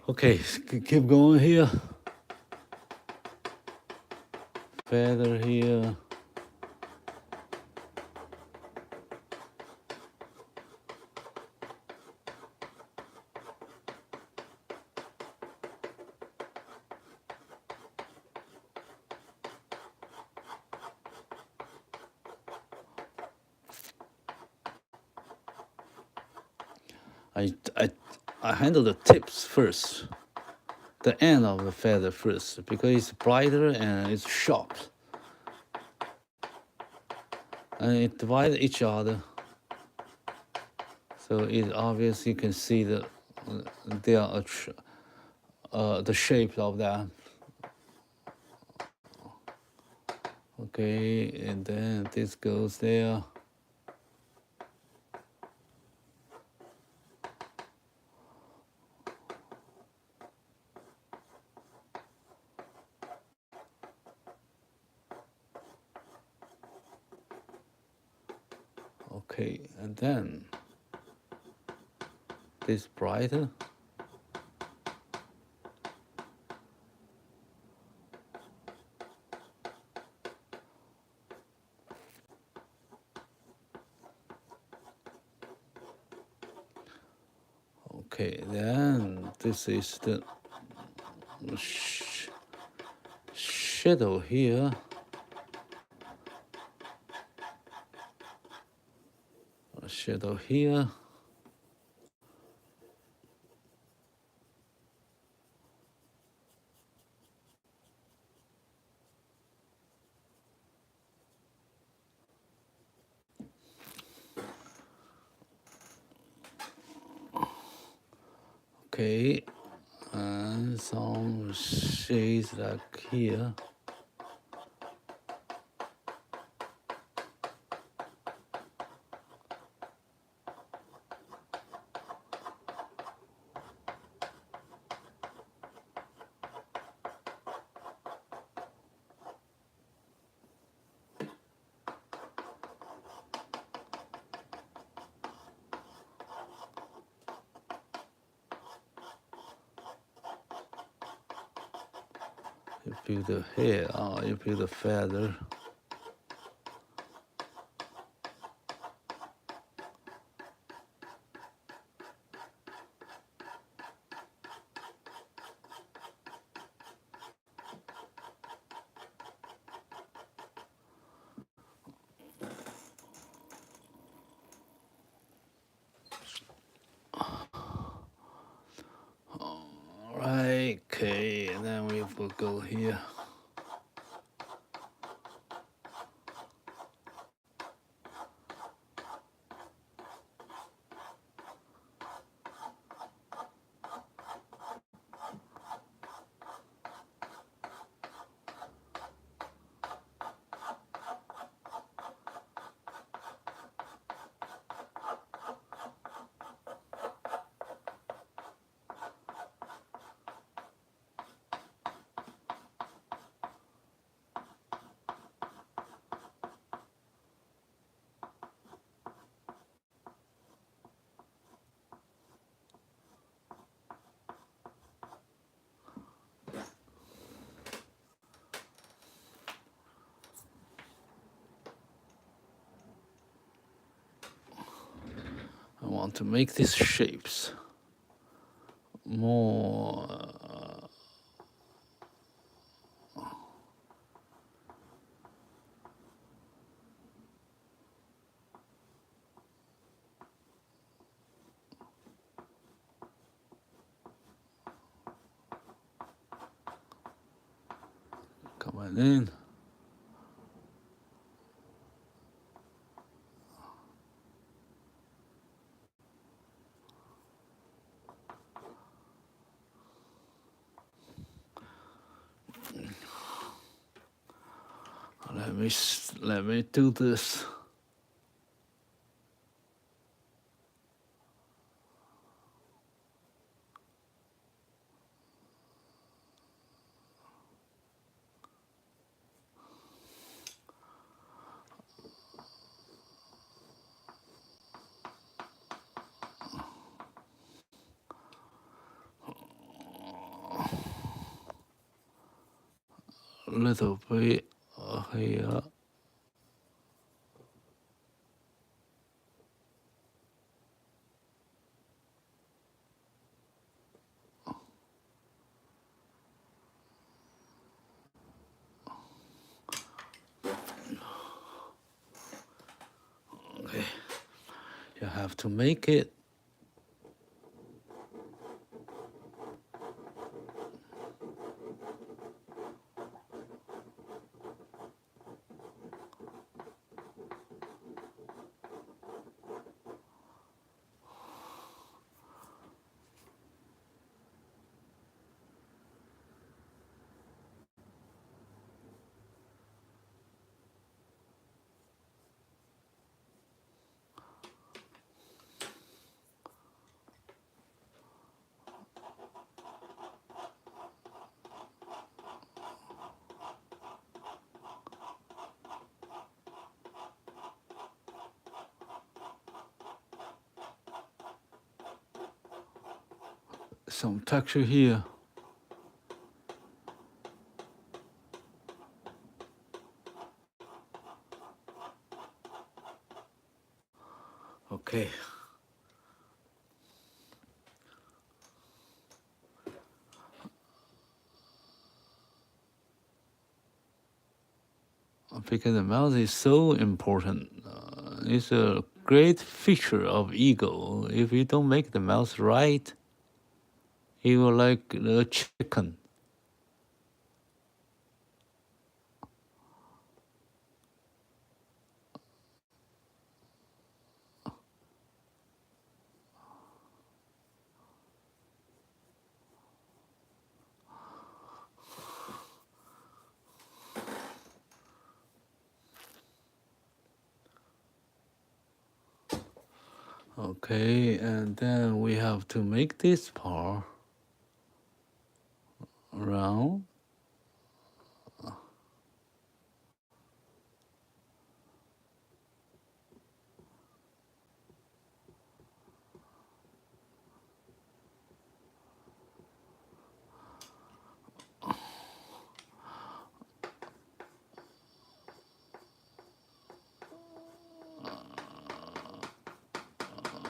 Okay, keep going here. Feather here. I handle the tips first, the end of the feather first, because it's brighter and it's sharp. And it divides each other. So it obvious you can see the shape of that. Okay, and then this goes there. Okay, and then this brighter. Okay, then this is the shadow here. Shadow here. Okay, and some shades like here. You feel the hair, you feel the feather. Alright, okay, and then we will go here. want to make these shapes more come on in. Let me do this. A little bit here. Okay, you have to make it. Some texture here. Okay. Because the mouse is so important. It's a great feature of ego. If you don't make the mouse right, it will like the chicken. Okay, and then we have to make this part round.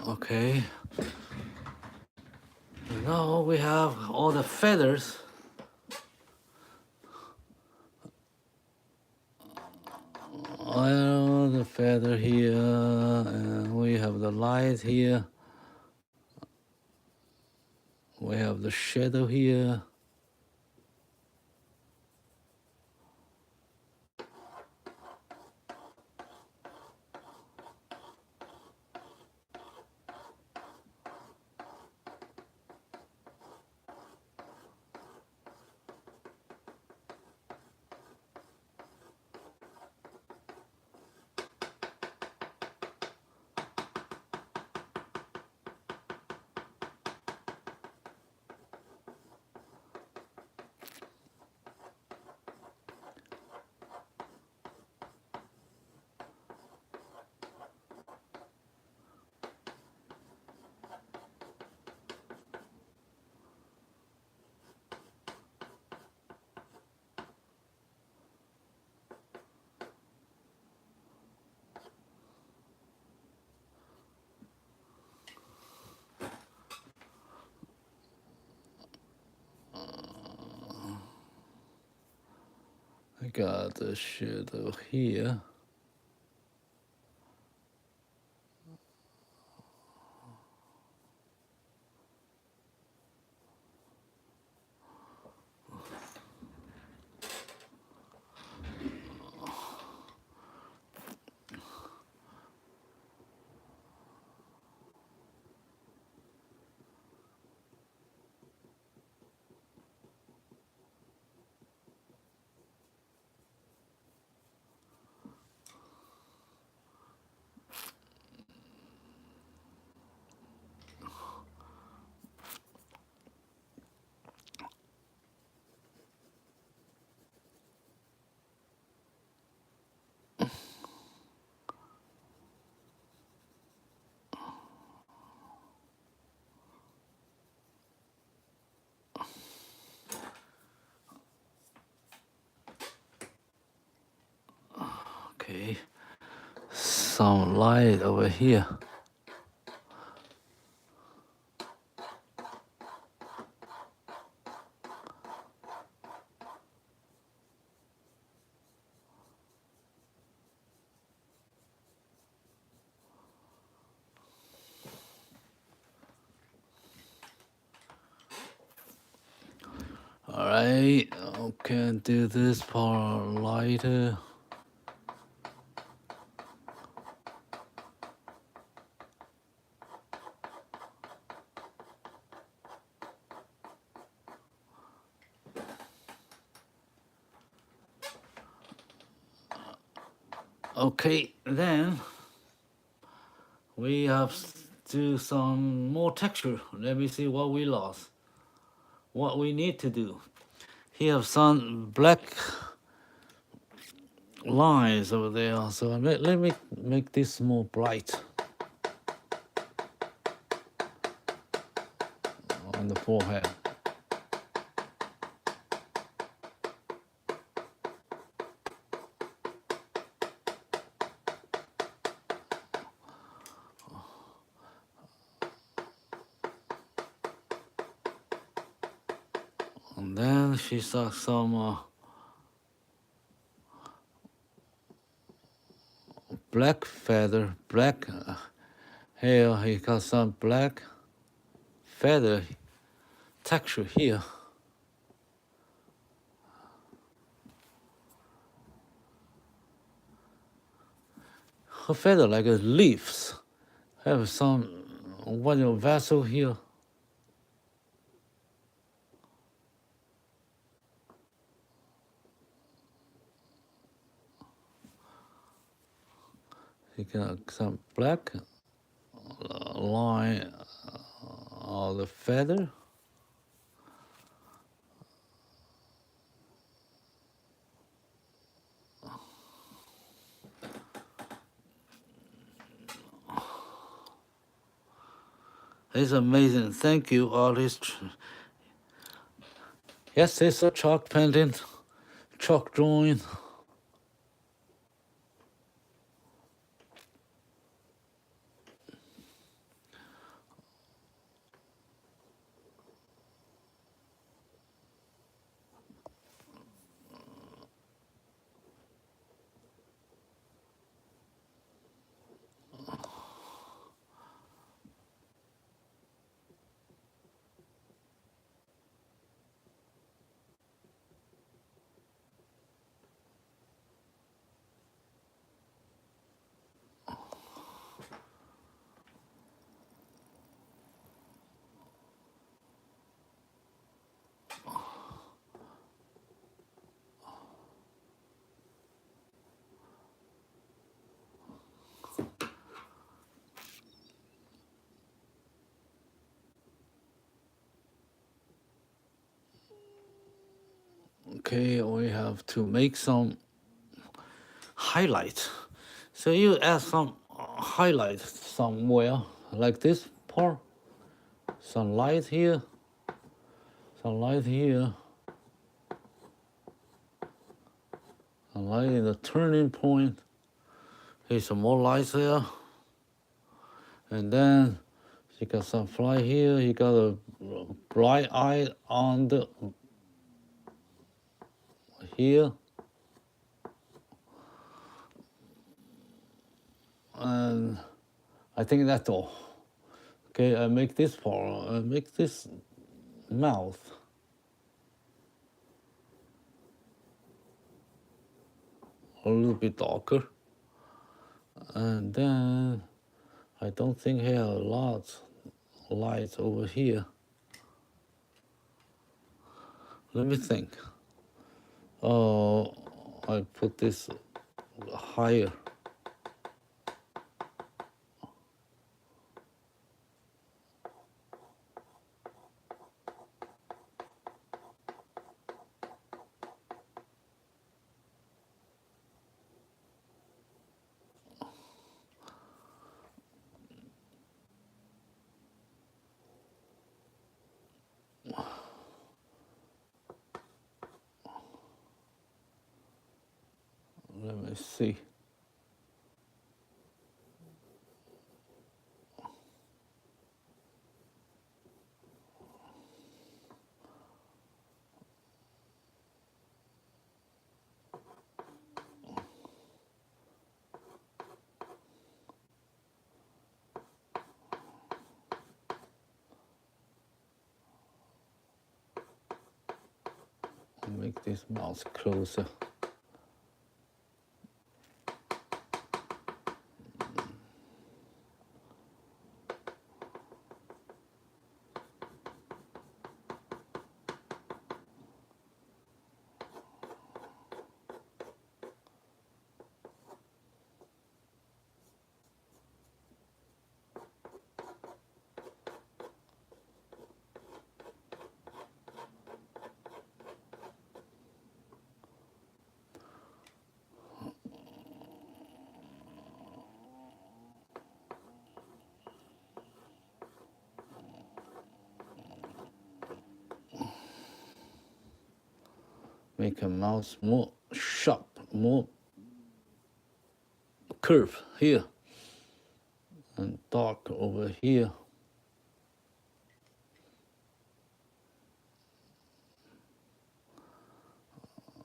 Okay. Now we have all the feathers. All the feather here, and we have the light here. We have the shadow here. I got the shadow here. Okay, some light over here. All right, okay, do this part lighter. Okay, then we have to do some more texture. Let me see what we lost. What we need to do. Here have some black lines over there. So let me make this more bright on the forehead. And then she's got some black feather, black hair. He got some black feather texture here. Her feather like leaves. Have some one vessel here. You got some black line of the feather. It's amazing. Thank you, artist. Yes, it's a chalk painting, chalk drawing. Okay, we have to make some highlight. So you add some highlight somewhere, like this part. Some light here, some light here, some light in the turning point. Here's some more lights there. And then you got some fly here. You got a bright eye on the here. I think that's all. Okay, I make this part. I make this mouth. A little bit darker. And then I don't think I have a lot of light over here. Let me think. Oh, I put this higher. Let me see. Make this mouse closer. Make a mouse more sharp, more curve here, and dark over here.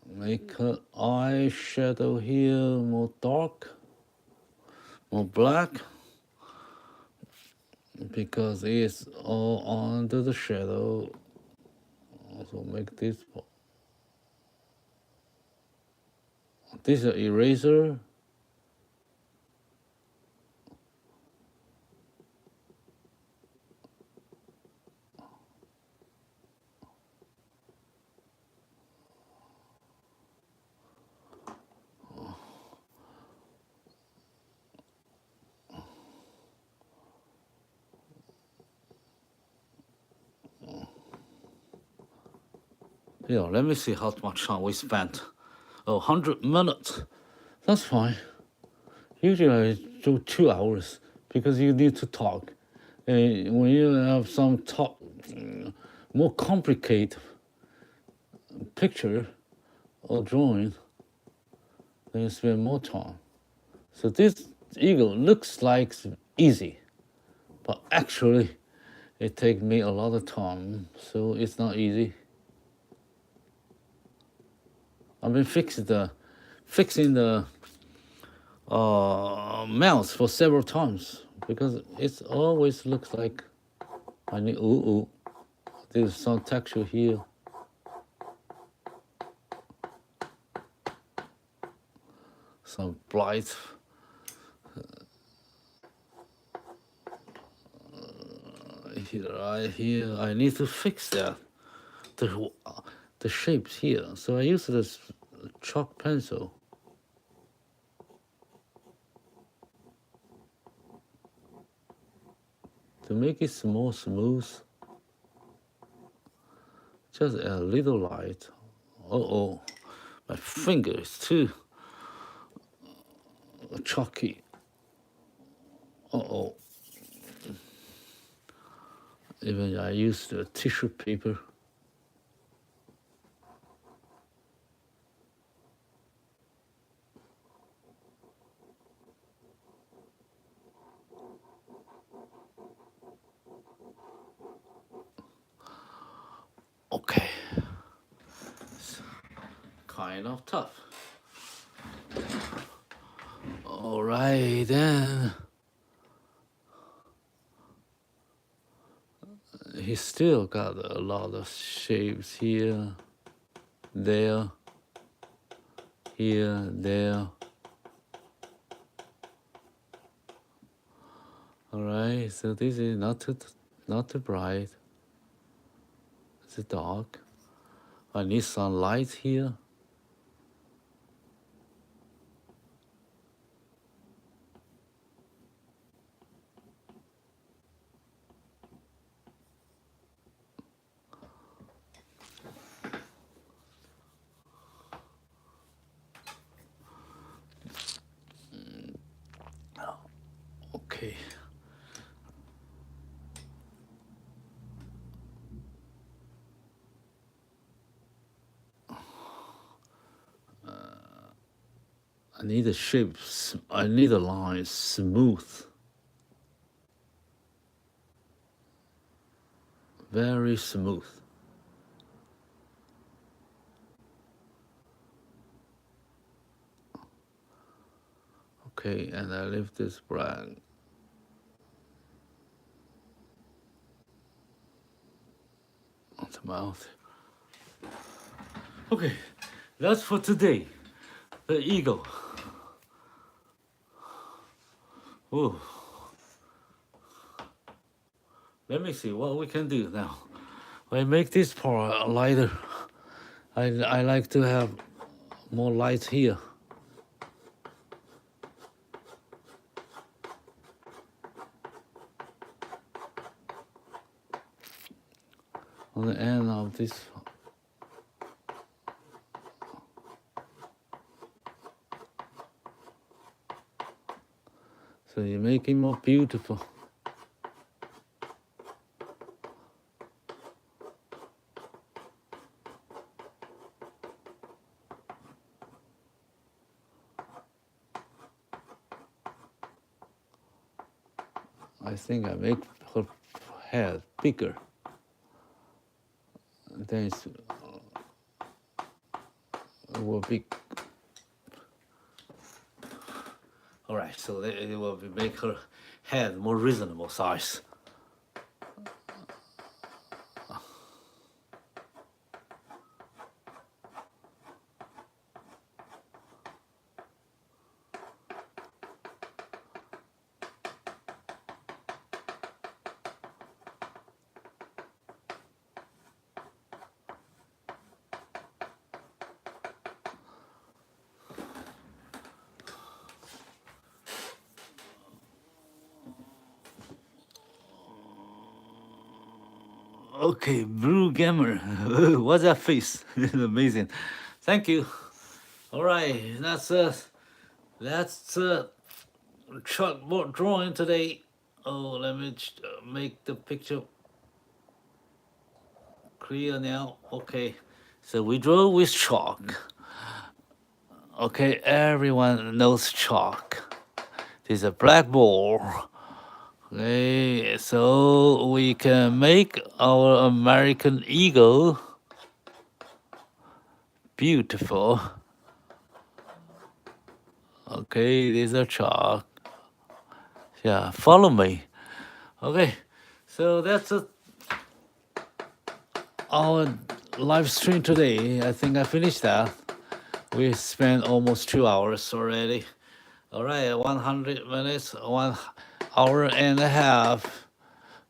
Make her eye shadow here more dark, more black, because it's all under the shadow. Also make this. This is an eraser. Yeah, let me see how much time we spent. Oh, 100 minutes. That's fine. Usually I do 2 hours because you need to talk. And when you have some more complicated picture or drawing, then you spend more time. So this eagle looks like easy, but actually it takes me a lot of time, so it's not easy. I've been fixing the mouse for several times because it always looks like I need there's some texture here. Some blight. Here, I need to fix that. The shapes here. So I use this chalk pencil. To make it more smooth. Just a little light. Oh, my finger is too chalky. Even I use the tissue paper. Okay, it's kind of tough. All right then. he still got a lot of shapes here, there, here, there. All right, so this is not too bright. It's dark. I need some light here. Okay. I need the shapes. I need the lines smooth. Very smooth. Okay, and I leave this black. On the mouth. Okay, that's for today. The eagle. Oh. Let me see what we can do now. I make this part lighter. I like to have more light here. On the end of this. So you make it more beautiful. I think I make her head bigger. Then it will be. All right, so it will make her head more reasonable size. Okay, Blue Gamer. What's that face? It's amazing. Thank you. All right, that's chalkboard drawing today. Oh, let me make the picture clear now. Okay, so we draw with chalk. Okay, everyone knows chalk. This is a blackboard. Okay, so we can make our American eagle beautiful. Okay, these are chalk. Yeah, follow me. Okay, so that's our live stream today. I think I finished that. We spent almost 2 hours already. All right, 100 minutes, 1 hour and a half.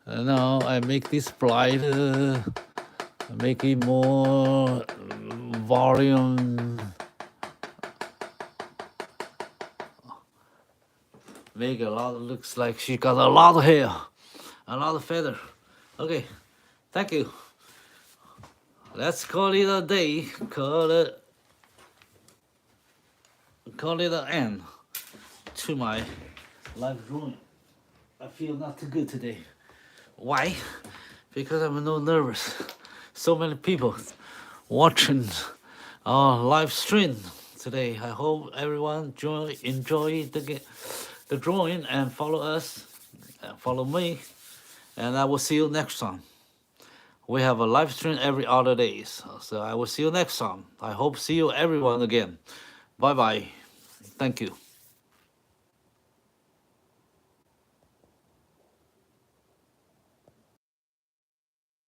Now I make this brighter, make it more volume. Make a lot, looks like she got a lot of hair, a lot of feather. Okay, thank you. Let's call it a day, call it an end to my live drawing. I feel not too good today. Why? Because I'm no nervous. So many people watching our live stream today. I hope everyone enjoy the drawing and follow us, follow me, and I will see you next time. We have a live stream every other days, so I will see you next time. I hope see you everyone again. Bye bye. Thank you.